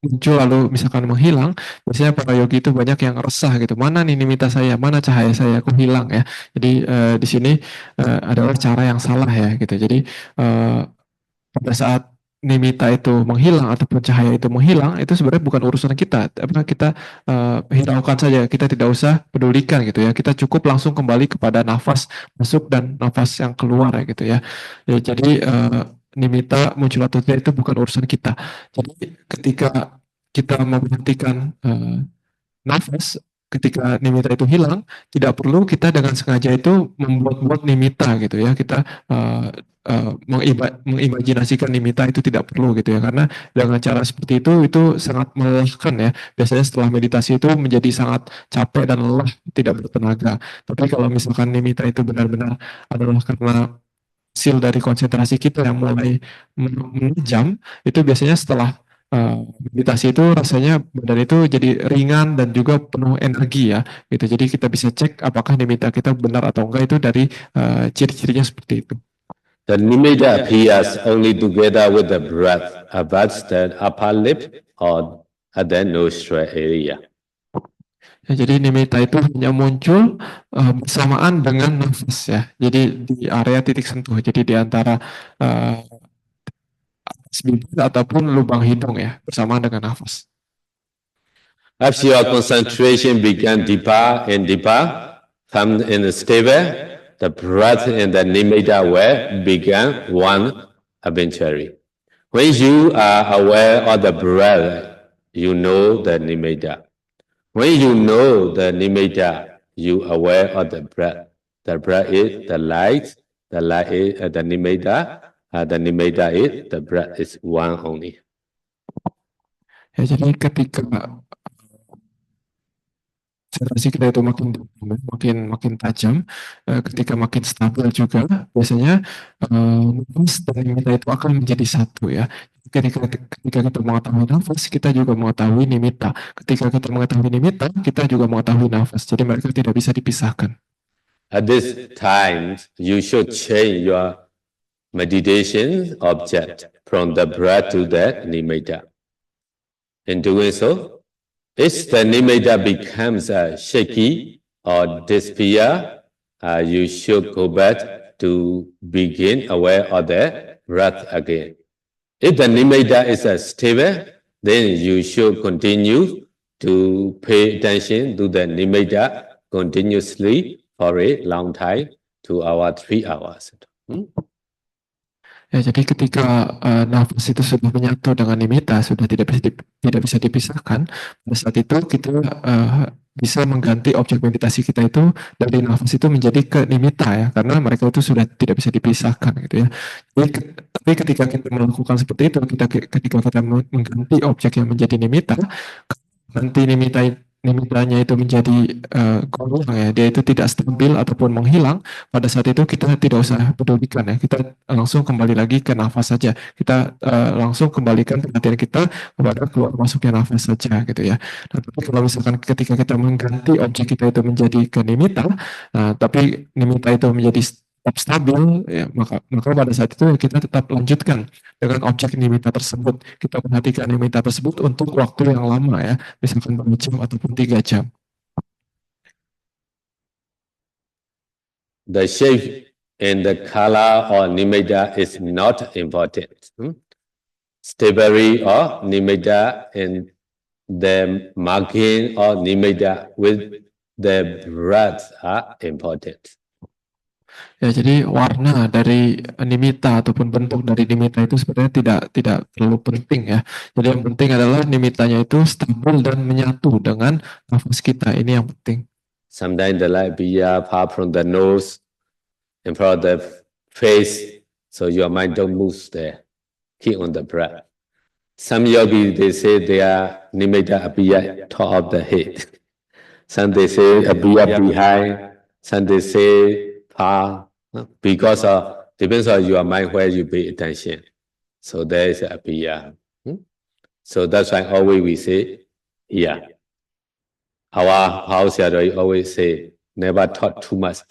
[SPEAKER 2] muncul lalu misalkan menghilang, biasanya para yogi itu banyak yang resah gitu, mana nih nimitta saya, mana cahaya saya, kok hilang ya. Jadi di sini adalah cara yang salah ya gitu. Jadi pada saat nimitta itu menghilang ataupun cahaya itu menghilang, itu sebenarnya bukan urusan kita. Apa kita hiraukan saja, kita tidak usah pedulikan gitu ya. Kita cukup langsung kembali kepada nafas masuk dan nafas yang keluar ya gitu ya. Ya, jadi nimitta muncul atau tidak itu bukan urusan kita. Jadi ketika kita memperhatikan nafas, ketika nimitta itu hilang, tidak perlu kita dengan sengaja itu membuat-buat nimitta gitu ya. Kita mengimajinasikan nimitta itu tidak perlu gitu ya, karena dengan cara seperti itu sangat melelahkan ya. Biasanya setelah meditasi itu menjadi sangat capek dan lelah, tidak bertenaga. Tapi kalau misalkan nimitta itu benar-benar adalah karena hasil dari konsentrasi kita yang mulai menjam, itu biasanya setelah meditasi itu rasanya badan itu jadi ringan dan juga penuh energi ya gitu. Jadi kita bisa cek apakah nimitta kita benar atau enggak itu dari ciri-cirinya seperti itu.
[SPEAKER 1] The nimitta appears only together with the breath above the upper lip or at the nostril area.
[SPEAKER 2] Ya, jadi nimitta itu hanya muncul bersamaan dengan nafas ya. Jadi di area titik sentuh. Jadi di antara atas bibir ataupun lubang hidung ya, bersamaan dengan nafas.
[SPEAKER 1] As your concentration began deeper and deeper, come in stable, the breath and the nimitta will begin one eventually. When you are aware of the breath, you know the nimitta. When you know the nimitta, you are aware of the breath. The breath is the light is the nimitta is the breath is one only.
[SPEAKER 2] Ya, jadi ketika konsentrasi kita itu makin tajam, ketika makin stabil juga, biasanya nafas dan nimitta itu akan menjadi satu ya. Ketika kita mengetahui nafas, kita juga mengetahui nimitta. Ketika kita mengetahui nimitta, kita juga mengetahui nafas. Jadi mereka tidak bisa dipisahkan.
[SPEAKER 1] At this time, you should change your meditation object from the breath to the nimitta. In doing so, if the nimitta becomes shaky or disappear, you should go back to begin aware of the breath again. If the nimitta is stable, then you should continue to pay attention to the nimitta continuously for a long time, 2 hours, 3 hours.
[SPEAKER 2] Ya, jadi ketika nafas itu sudah menyatu dengan nimitta, sudah tidak bisa dipisahkan, pada saat itu kita bisa mengganti objek meditasi kita itu dari nafas itu menjadi ke nimitta ya, karena mereka itu sudah tidak bisa dipisahkan gitu ya. Tapi ketika kita melakukan seperti itu, ketika kita mengganti objek yang menjadi nimitta, nanti nimittanya itu menjadi goyang ya, dia itu tidak stabil ataupun menghilang, pada saat itu kita tidak usah pedulikan ya, kita langsung kembali lagi ke nafas saja, kita langsung kembalikan perhatian kita kepada keluar masuknya nafas saja gitu ya. Nah, tapi kalau misalkan ketika kita mengganti objek kita itu menjadi ke nimitta, tapi nimitta itu menjadi tetap stabil ya, maka pada saat itu kita tetap lanjutkan dengan objek nimitta tersebut. Kita perhatikan nimitta tersebut untuk waktu yang lama ya, misalkan 2 jam ataupun 3 jam.
[SPEAKER 1] The shape and the color of nimitta is not important. Stability of nimitta and the marking of nimitta with the breath are important.
[SPEAKER 2] Ya, jadi warna dari nimitta ataupun bentuk dari nimitta itu sebenarnya tidak terlalu penting ya. Jadi yang penting adalah nimittanya itu stabil dan menyatu dengan nafas kita. Ini yang penting.
[SPEAKER 1] Sometimes the light be far from the nose, in front of the face, so your mind don't move there. Keep on the breath. Some yogis, they say they are nimitta apiya, top of the head. Some they say apiya behind, some they say far, because of, depends on your mind where you pay attention. So there is apiya. So that's why always we say here. Our house here always say, never thought too much.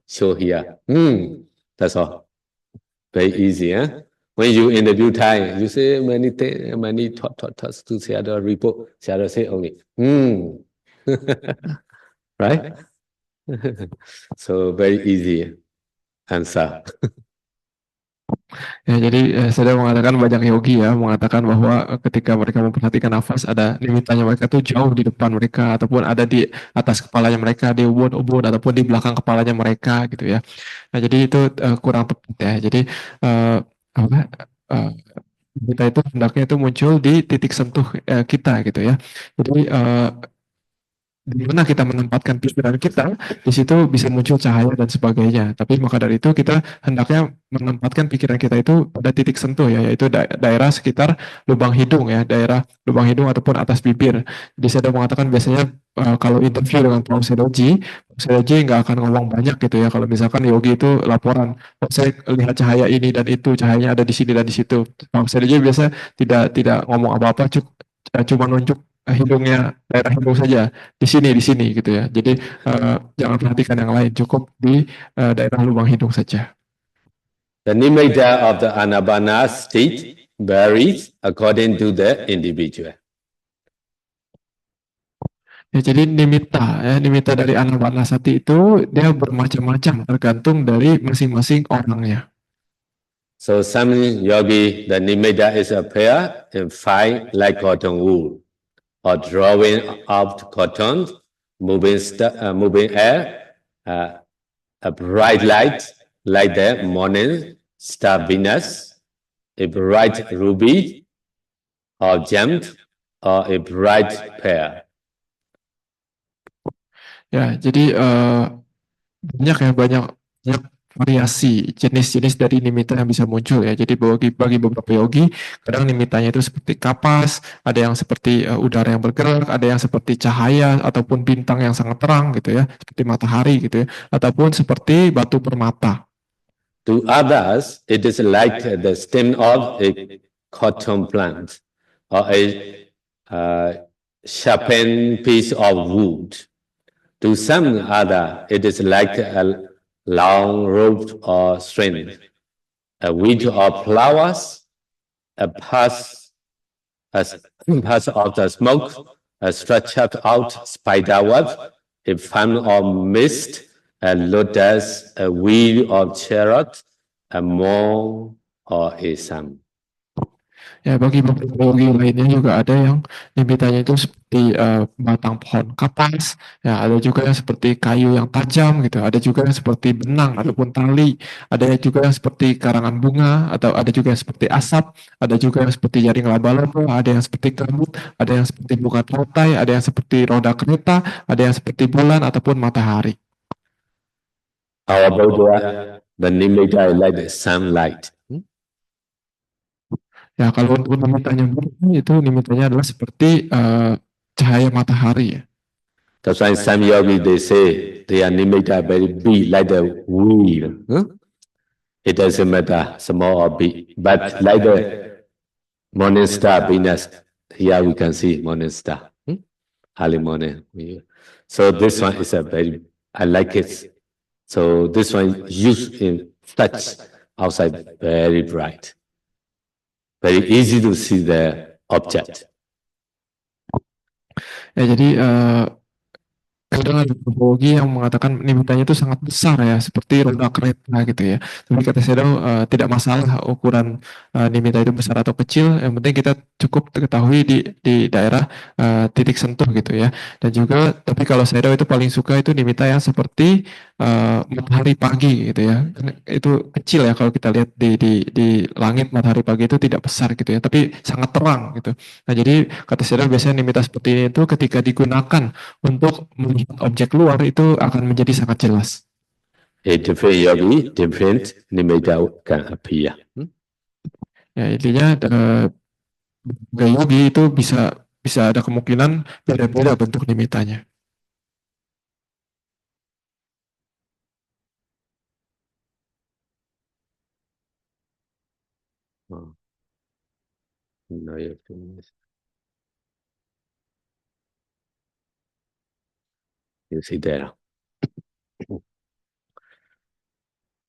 [SPEAKER 1] So here, that's all. Very easy, eh? When you interview Thai, you say many things, many thoughts to share the report. Share say only, right? So very easy answer.
[SPEAKER 2] Ya, jadi saya mengatakan banyak yogi ya mengatakan bahwa ketika mereka memperhatikan nafas ada limitanya mereka tuh jauh di depan mereka ataupun ada di atas kepalanya mereka di ubun-ubun ataupun di belakang kepalanya mereka gitu ya. Nah jadi itu kurang tepat ya. Jadi apa? Kita itu hendaknya itu muncul di titik sentuh kita gitu ya. Jadi di mana kita menempatkan pikiran kita, di situ bisa muncul cahaya dan sebagainya. Tapi maka dari itu kita hendaknya menempatkan pikiran kita itu pada titik sentuh ya, yaitu daerah sekitar lubang hidung ya, daerah lubang hidung ataupun atas bibir. Jadi saya sudah mengatakan biasanya kalau interview dengan Paul Sedoji nggak akan ngomong banyak gitu ya. Kalau misalkan yogi itu laporan, oh, saya lihat cahaya ini dan itu, cahayanya ada di sini dan di situ. Paul Sedoji biasa tidak ngomong apa-apa, cuma nunjuk hidungnya, daerah hidung saja di sini gitu ya. Jadi jangan perhatikan yang lain, cukup di daerah lubang hidung saja.
[SPEAKER 1] The nimitta of the anapana state varies according to the individual.
[SPEAKER 2] Ya, jadi nimitta dari anapanasati itu dia bermacam-macam tergantung dari masing-masing orangnya.
[SPEAKER 1] So some yogi, the nimitta is a pair and fine like cotton wool, or drawing out cotton, moving air, a bright light like the morning star Venus, a bright ruby, or gem, or a bright pearl.
[SPEAKER 2] Ya, jadi banyak variasi jenis-jenis dari nimitta yang bisa muncul ya. Jadi bagi beberapa yogi, kadang nimittanya itu seperti kapas, ada yang seperti udara yang bergerak, ada yang seperti cahaya ataupun bintang yang sangat terang gitu ya, seperti matahari gitu ya, ataupun seperti batu permata.
[SPEAKER 1] To others, it is like the stem of a cotton plant or a sharpened piece of wood. To some other, it is like a long rope or string, a wreath of flowers, a pass of the smoke, a stretched out spider web, a fan of mist, a lotus, a wheel of chariot, a moon, or a sun.
[SPEAKER 2] Ya, bagi beberapa yogi lainnya juga ada yang nimittanya itu seperti batang pohon kapas, ya ada juga yang seperti kayu yang tajam gitu, ada juga yang seperti benang ataupun tali, ada juga yang seperti karangan bunga, atau ada juga yang seperti asap, ada juga yang seperti jaring laba-laba, ada yang seperti kabut, ada yang seperti bunga teratai, ada yang seperti roda kereta, ada yang seperti bulan ataupun matahari.
[SPEAKER 1] Our Buddha, the nimitta like the sunlight.
[SPEAKER 2] Ya, kalau untuk nimittanya itu nimittanya adalah seperti cahaya matahari ya.
[SPEAKER 1] That's why some yogis they say they are nimitta very big like the wheel. It doesn't matter small or big, but like the morning star Venus. Here we can see morning star, early morning. So this one is a very, I like it. So this one used in touch outside very bright. Very easy to see the object.
[SPEAKER 2] Ya, jadi kadang ada yogi yang mengatakan nimittanya itu sangat besar ya, seperti roda kereta gitu ya. Tapi kata Shadow tidak masalah ukuran nimitta itu besar atau kecil, yang penting kita cukup ketahui di daerah titik sentuh gitu ya. Dan juga, tapi kalau Shadow itu paling suka itu nimitta yang seperti matahari pagi gitu ya. Itu kecil ya kalau kita lihat di langit, matahari pagi itu tidak besar gitu ya, tapi sangat terang gitu. Nah jadi kata Shadow biasanya nimitta seperti ini itu ketika digunakan untuk melihat melihat objek luar itu akan menjadi sangat jelas.
[SPEAKER 1] A different yogi, different nimitta can appear.
[SPEAKER 2] Ya, intinya berbagai yogi itu bisa ada kemungkinan beda-beda bentuk nimitanya.
[SPEAKER 1] No, you see there.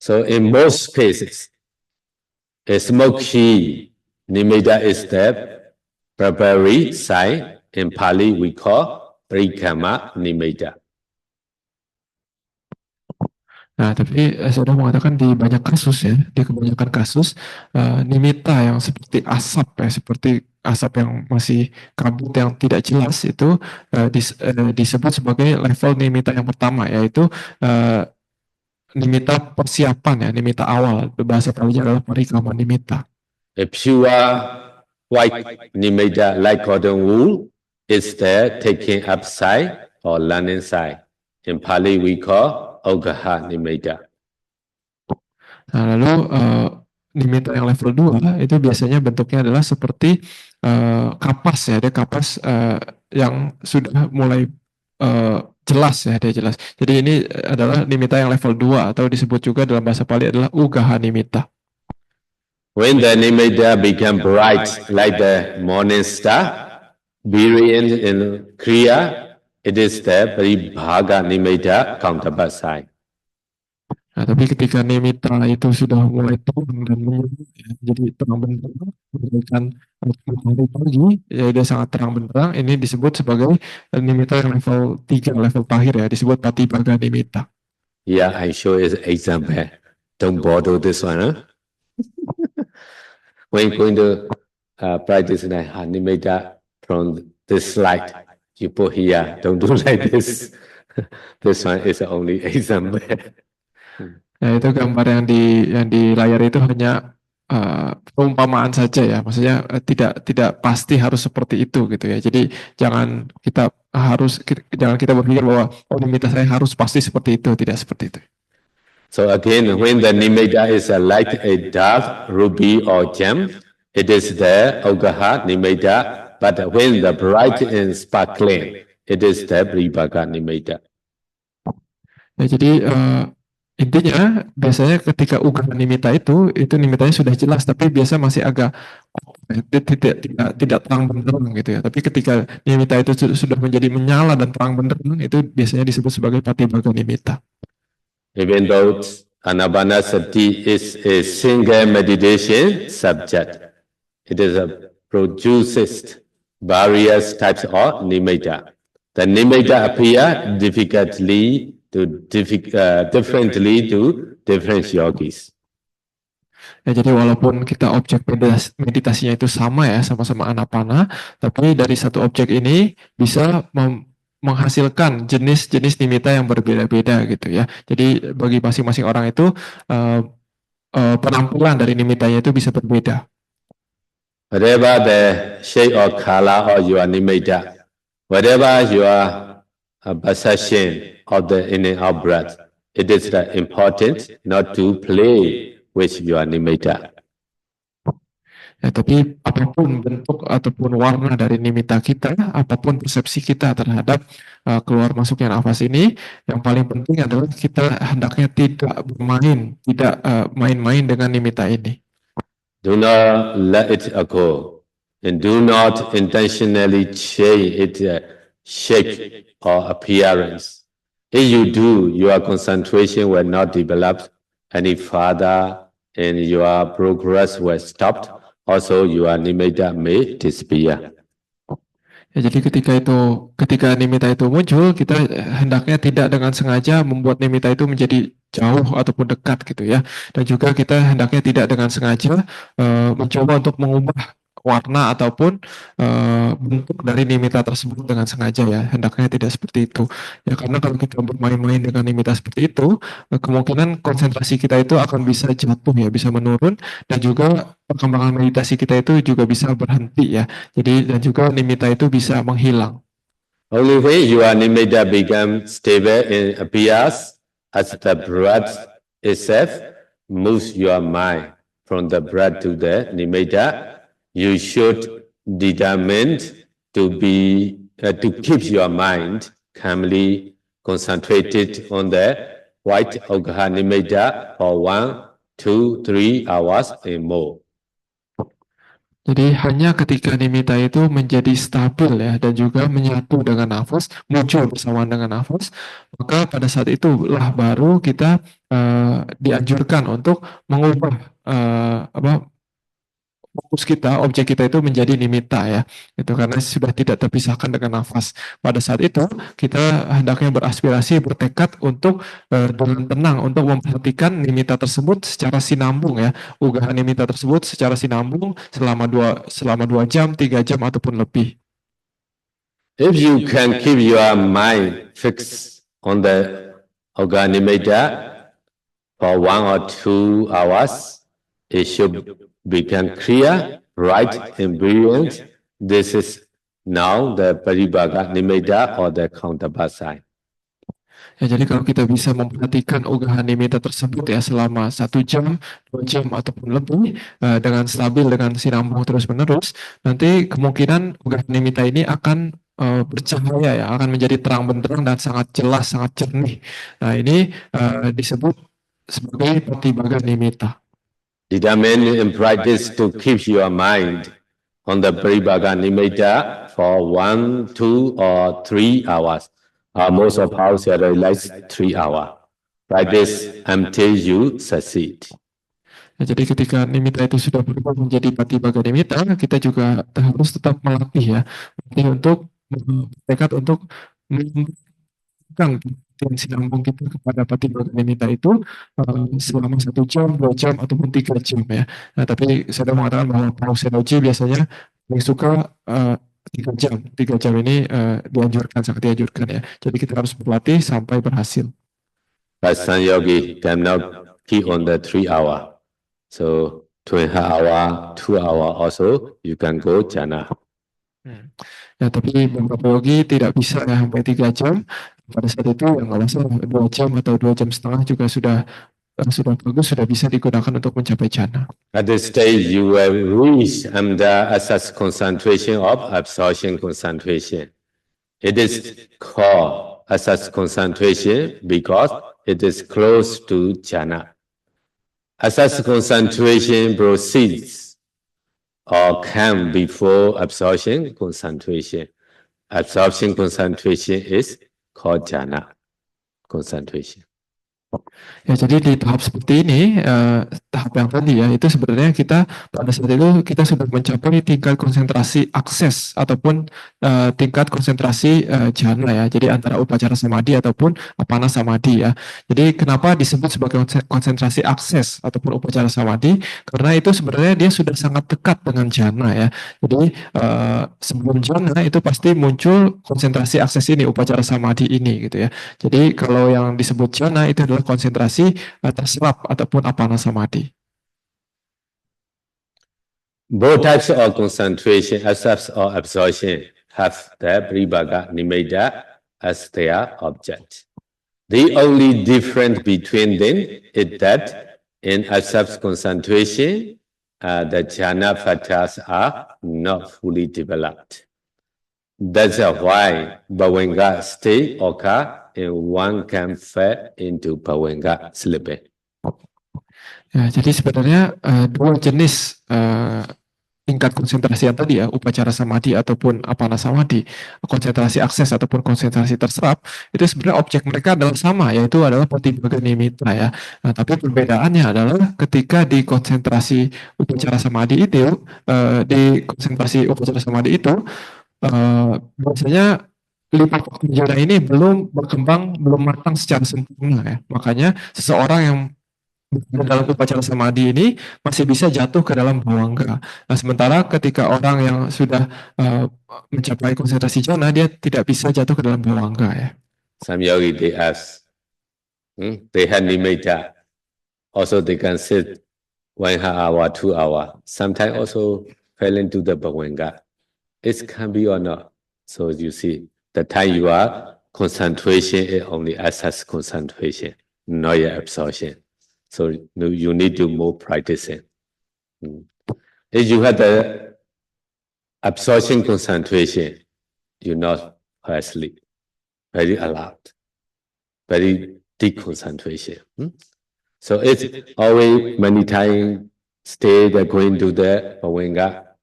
[SPEAKER 1] So in most cases, a smoky nimitta is the primary sign. In Pali, we call Parikama nimitta.
[SPEAKER 2] Nah, tapi saya sudah mengatakan di banyak kasus ya, di kebanyakan kasus nimitta yang seperti asap ya, seperti asap yang masih kabut yang tidak jelas itu disebut sebagai level nimitta yang pertama, yaitu nimitta persiapan ya, nimitta awal. Bahasa Palinya adalah parikama nimitta.
[SPEAKER 1] A pure white nimitta like cotton wool is the taking up side or landing side. In Pali, we call Ogaha nimitta.
[SPEAKER 2] Nah, lalu nimitta yang level 2 itu biasanya bentuknya adalah seperti kapas ya, dia kapas yang sudah mulai jelas ya, dia jelas. Jadi ini adalah nimitta yang level 2 atau disebut juga dalam bahasa Pali adalah Ugaha nimitta.
[SPEAKER 1] When the nimitta become bright like the morning star, brilliant and clear, it is the Paribhaga nimitta counterpart side.
[SPEAKER 2] Nah, tapi ketika nimitta itu sudah mulai turun dan menurun, ya, jadi terang benderang, bagaikan matahari pagi, ya dia sangat terang benderang, ini disebut sebagai nimitta yang level 3, level pahir ya, disebut Patibhaga nimitta.
[SPEAKER 1] Yeah, I show you an example. Don't bother this one. Huh? When you're going to practice nimitta from this slide, you put here, don't do like this. This one is only example.
[SPEAKER 2] Ya, itu gambar yang di layar itu hanya perumpamaan saja ya, maksudnya tidak pasti harus seperti itu gitu ya. Jadi jangan kita berpikir bahwa nimitta saya harus pasti seperti itu, tidak seperti itu.
[SPEAKER 1] So again, when the nimitta is like a dark ruby or gem, it is the Ogaha nimitta. But when the bright and sparkling, it is the Paribhaga nimitta.
[SPEAKER 2] Ya, jadi intinya biasanya ketika ugaha nimitta itu nimittanya sudah jelas, tapi biasa masih agak tidak terang benderang gitu ya. Tapi ketika nimitta itu sudah menjadi menyala dan terang benderang, itu biasanya disebut sebagai Patibhaga nimitta.
[SPEAKER 1] Even though Anapanasati is a single meditation subject, it is produces various types of nimitta. The nimitta appear differently to different yogis.
[SPEAKER 2] Ya, jadi walaupun kita objek meditasinya itu sama ya, sama-sama anapana, tapi dari satu objek ini bisa menghasilkan jenis-jenis nimitta yang berbeda-beda gitu ya. Jadi bagi masing-masing orang itu penampilan dari nimittanya itu bisa berbeda.
[SPEAKER 1] Whatever the shape or color of your nimitta, whatever your perception of the in and out breath, it is important not to play with your nimitta.
[SPEAKER 2] Ya, tapi apapun bentuk ataupun warna dari nimitta kita, apapun persepsi kita terhadap keluar masuknya nafas ini, yang paling penting adalah kita hendaknya tidak bermain, tidak main-main dengan nimitta ini.
[SPEAKER 1] Do not let it occur, and do not intentionally change its shape or appearance. If you do, your concentration will not develop any further, and your progress will stop. Also, your nimitta may disappear.
[SPEAKER 2] Ya, jadi ketika nimitta itu muncul, kita hendaknya tidak dengan sengaja membuat nimitta itu menjadi jauh ataupun dekat gitu ya. Dan juga kita hendaknya tidak dengan sengaja mencoba untuk mengubah warna ataupun bentuk dari nimitta tersebut dengan sengaja ya. Hendaknya tidak seperti itu. Ya, karena kalau kita bermain-main dengan nimitta seperti itu, kemungkinan konsentrasi kita itu akan bisa jatuh ya, bisa menurun, dan juga perkembangan meditasi kita itu juga bisa berhenti ya. Jadi dan juga nimitta itu bisa menghilang.
[SPEAKER 1] Only when your nimitta becomes stable and appears as the breath itself moves your mind from the breath to the nimitta, you should determine to keep your mind calmly concentrated on the white Ogha nimitta for 1, 2, 3 hours and more.
[SPEAKER 2] Jadi hanya ketika nimitta itu menjadi stabil ya dan juga menyatu dengan nafas, muncul bersamaan dengan nafas, maka pada saat itulah baru kita dianjurkan untuk mengubah fokus kita, objek kita itu menjadi nimitta ya, itu karena sudah tidak terpisahkan dengan nafas. Pada saat itu kita hendaknya beraspirasi, bertekad untuk dengan tenang untuk memperhatikan nimitta tersebut secara sinambung ya, ugahan nimitta tersebut secara sinambung selama 2 jam, 3 jam ataupun lebih.
[SPEAKER 1] If you can keep your mind fixed on the Ogha nimitta for 1 or 2 hours, it should become clear, bright, and brilliant. This is now the Paribhaga nimitta or the counterpart sign.
[SPEAKER 2] Ya, jadi kalau kita bisa memperhatikan ugahan nimitta tersebut ya selama 1 jam, 2 jam ataupun lebih dengan stabil, dengan sinambung terus-menerus, nanti kemungkinan ugahan nimitta ini akan bercahaya ya, akan menjadi terang benderang dan sangat jelas, sangat jernih. Nah, ini disebut sebagai Patibhaga nimitta.
[SPEAKER 1] Determine and practice to keep your mind on the Paribhaga nimitta for 1, 2, or 3 hours. Most of us realize 3 hours. Practice until you succeed.
[SPEAKER 2] Nah, jadi ketika nimitta itu sudah berubah menjadi Patibhaga nimitta, kita juga harus tetap melatih ya, untuk tekad untuk memberikan sinambung kita kepada Patibhaga nimitta itu selama 1 jam, 2 jam ataupun 3 jam ya. Nah, tapi saya mengatakan bahwa Paus Senoji biasanya paling suka 3 jam. 3 jam ini sangat dianjurkan ya. Jadi kita harus berlatih sampai berhasil.
[SPEAKER 1] But some yogi cannot keep on the 3 hour. So 2.5 hour, 2 hour also you can go jhana.
[SPEAKER 2] Ya, tapi beberapa yogi tidak bisa ya sampai 3 jam. Pada saat itu yang nggak masalah 2 jam atau 2 jam setengah juga sudah bagus, sudah bisa digunakan untuk mencapai jhana.
[SPEAKER 1] At this stage, you will reach under asas concentration of absorption concentration. It is called asas concentration because it is close to jhana. Asas concentration proceeds or come before absorption concentration. Absorption concentration is called jhana concentration.
[SPEAKER 2] Ya, jadi di tahap seperti ini, tahap yang tadi ya, itu sebenarnya kita pada saat itu kita sudah mencapai tingkat konsentrasi akses ataupun tingkat konsentrasi jhana ya. Jadi antara upacara samadhi ataupun apana samadhi ya. Jadi kenapa disebut sebagai konsentrasi akses ataupun upacara samadhi? Karena itu sebenarnya dia sudah sangat dekat dengan jhana ya. Jadi sebelum jhana itu pasti muncul konsentrasi akses ini, upacara samadhi ini gitu ya. Jadi kalau yang disebut jhana itu adalah konsentrasi terserap ataupun apana samadhi.
[SPEAKER 1] Both types of concentration, asas or absorption, have the Paribhaga nimitta as their object. The only difference between them is that in asas concentration, the jhana phatas are not fully developed. That's why Bhavanga state occur and one can fall into Bhavanga slipping.
[SPEAKER 2] Ya, jadi sebenarnya 2 jenis tingkat konsentrasi yang tadi ya, upacara samadhi ataupun apana samadhi, konsentrasi akses ataupun konsentrasi terserap, itu sebenarnya objek mereka adalah sama, yaitu adalah Patibhaga nimitta ya. Nah, tapi perbedaannya adalah ketika di konsentrasi upacara samadhi itu, biasanya 5 faktor jhana ini belum berkembang, belum matang secara sempurna ya. Makanya seseorang yang dalam upacara samadhi ini masih bisa jatuh ke dalam bhavanga. Nah, sementara ketika orang yang sudah mencapai konsentrasi jhana, dia tidak bisa jatuh ke dalam bhavanga ya.
[SPEAKER 1] Some yogi they ask, they have nimitta. Also they can sit 1 hour, 2 hour. Sometimes also fell into the bhavanga. It can be or not. So you see, the time you are concentration is only access concentration, not your absorption. So you need to more practicing. If you have the absorption concentration, you not fall asleep, very alert, very deep concentration. So it's always many times stay the going to the Pawenga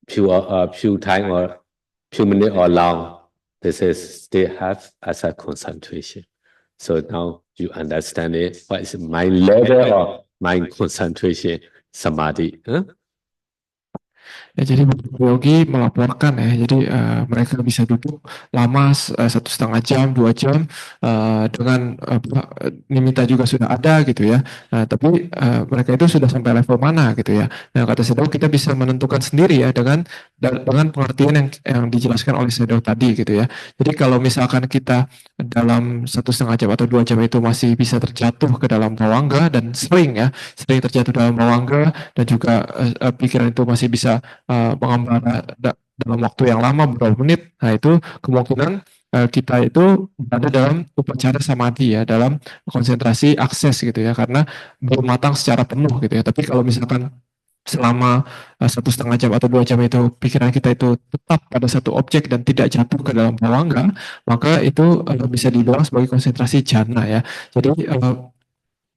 [SPEAKER 1] few time or few minutes or long. This is still have as a concentration. So now you understand it. What is mind level or mind concentration samadhi?
[SPEAKER 2] Ya, jadi yogi melaporkan ya, jadi mereka bisa duduk lama 1,5 jam, 2 jam dengan Nimitta juga sudah ada gitu ya. Tapi mereka itu sudah sampai level mana gitu ya. Nah, kata Sedo kita bisa menentukan sendiri ya dengan pengertian yang dijelaskan oleh Sedo tadi gitu ya. Jadi kalau misalkan kita dalam 1,5 jam atau 2 jam itu masih bisa terjatuh ke dalam bawangga dan sering terjatuh dalam bawangga dan juga pikiran itu masih bisa mengembara dalam waktu yang lama beberapa menit. Nah, itu kemungkinan kita itu berada dalam upacara samadhi ya, dalam konsentrasi akses gitu ya, karena belum matang secara penuh gitu ya. Tapi kalau misalkan selama 1,5 jam atau 2 jam itu pikiran kita itu tetap pada satu objek dan tidak jatuh ke dalam bawangga, maka itu bisa dibilang sebagai konsentrasi jhana ya. Jadi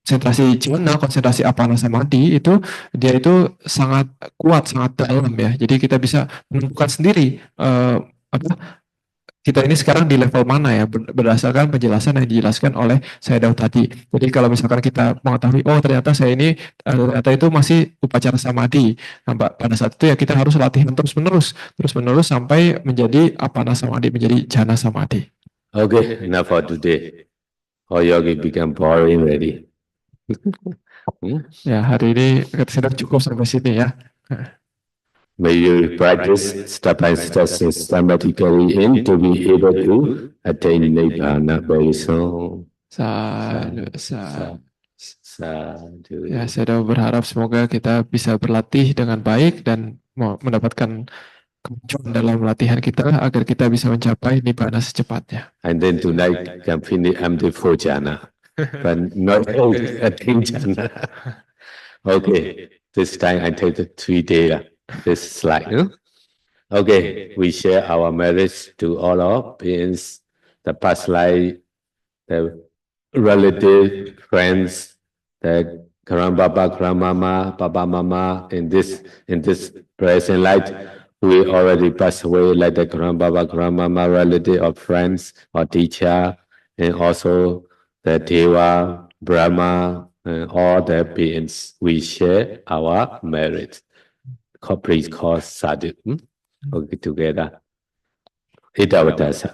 [SPEAKER 2] konsentrasi jhana, konsentrasi apana samadhi itu dia itu sangat kuat, sangat dalam ya. Jadi kita bisa menentukan sendiri kita ini sekarang di level mana ya, berdasarkan penjelasan yang dijelaskan oleh saya tadi. Jadi kalau misalkan kita mengetahui, oh ternyata saya ini ternyata itu masih upacara samadhi. Nah, pada saat itu ya kita harus latihan terus-menerus sampai menjadi apana samadhi, menjadi jhana samadhi.
[SPEAKER 1] Okay, enough for today. All yogi become boring already.
[SPEAKER 2] Ya, hari ini sudah cukup sampai sini ya.
[SPEAKER 1] May you practice step by step systematically in to be able to attain Nibbana very soon.
[SPEAKER 2] Sadhu. Ya, saya berharap semoga kita bisa berlatih dengan baik dan mendapatkan kemajuan dalam latihan kita agar kita bisa mencapai Nibbana secepatnya.
[SPEAKER 1] And then tonight can finish MD4 jhana, but not attain jhana. Okay, this time I take the 3 days. This slide. Okay, we share our merits to all our beings, the past life, the relative, friends, the grandpapa, grandmama, papa, mama. In this present life, we already passed away, like the grandpapa, grandmama, relative or friends or teacher, and also the Deva, Brahma, and all the beings. We share our merits. Please call sadhu. Okay, together. Itavatasa.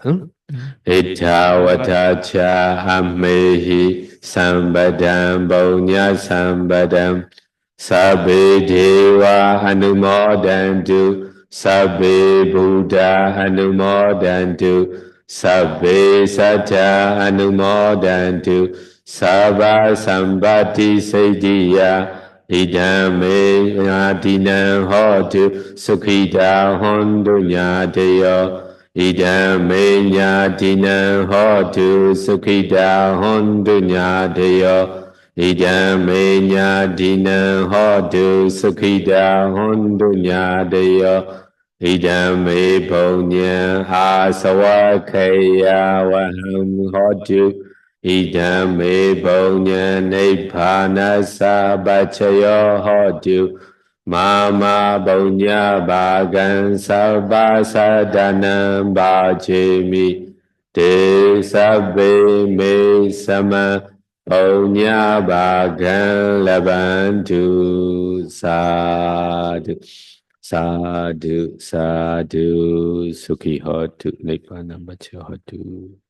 [SPEAKER 1] Itavatacha amehi sambadam baunya sambadam sabbe deva anumodantu sabbe buddha anumodantu sabbe sattva anumodantu sabba sambati siddhiya idame adinam hotu sukhita hondu nyadeyo idame adinam hotu sukhita hondu nyadeyo idame adinam hotu sukhita hondu nyadeyo idame punya asawakaya waham hotu idame punya nibbana sabacayo hotu mama punya bagan sabba sadanam bajemi te sabbe me sama punya bagan labantu sadhu sadhu sadhu sukhi hotu nibbana bacayo hotu.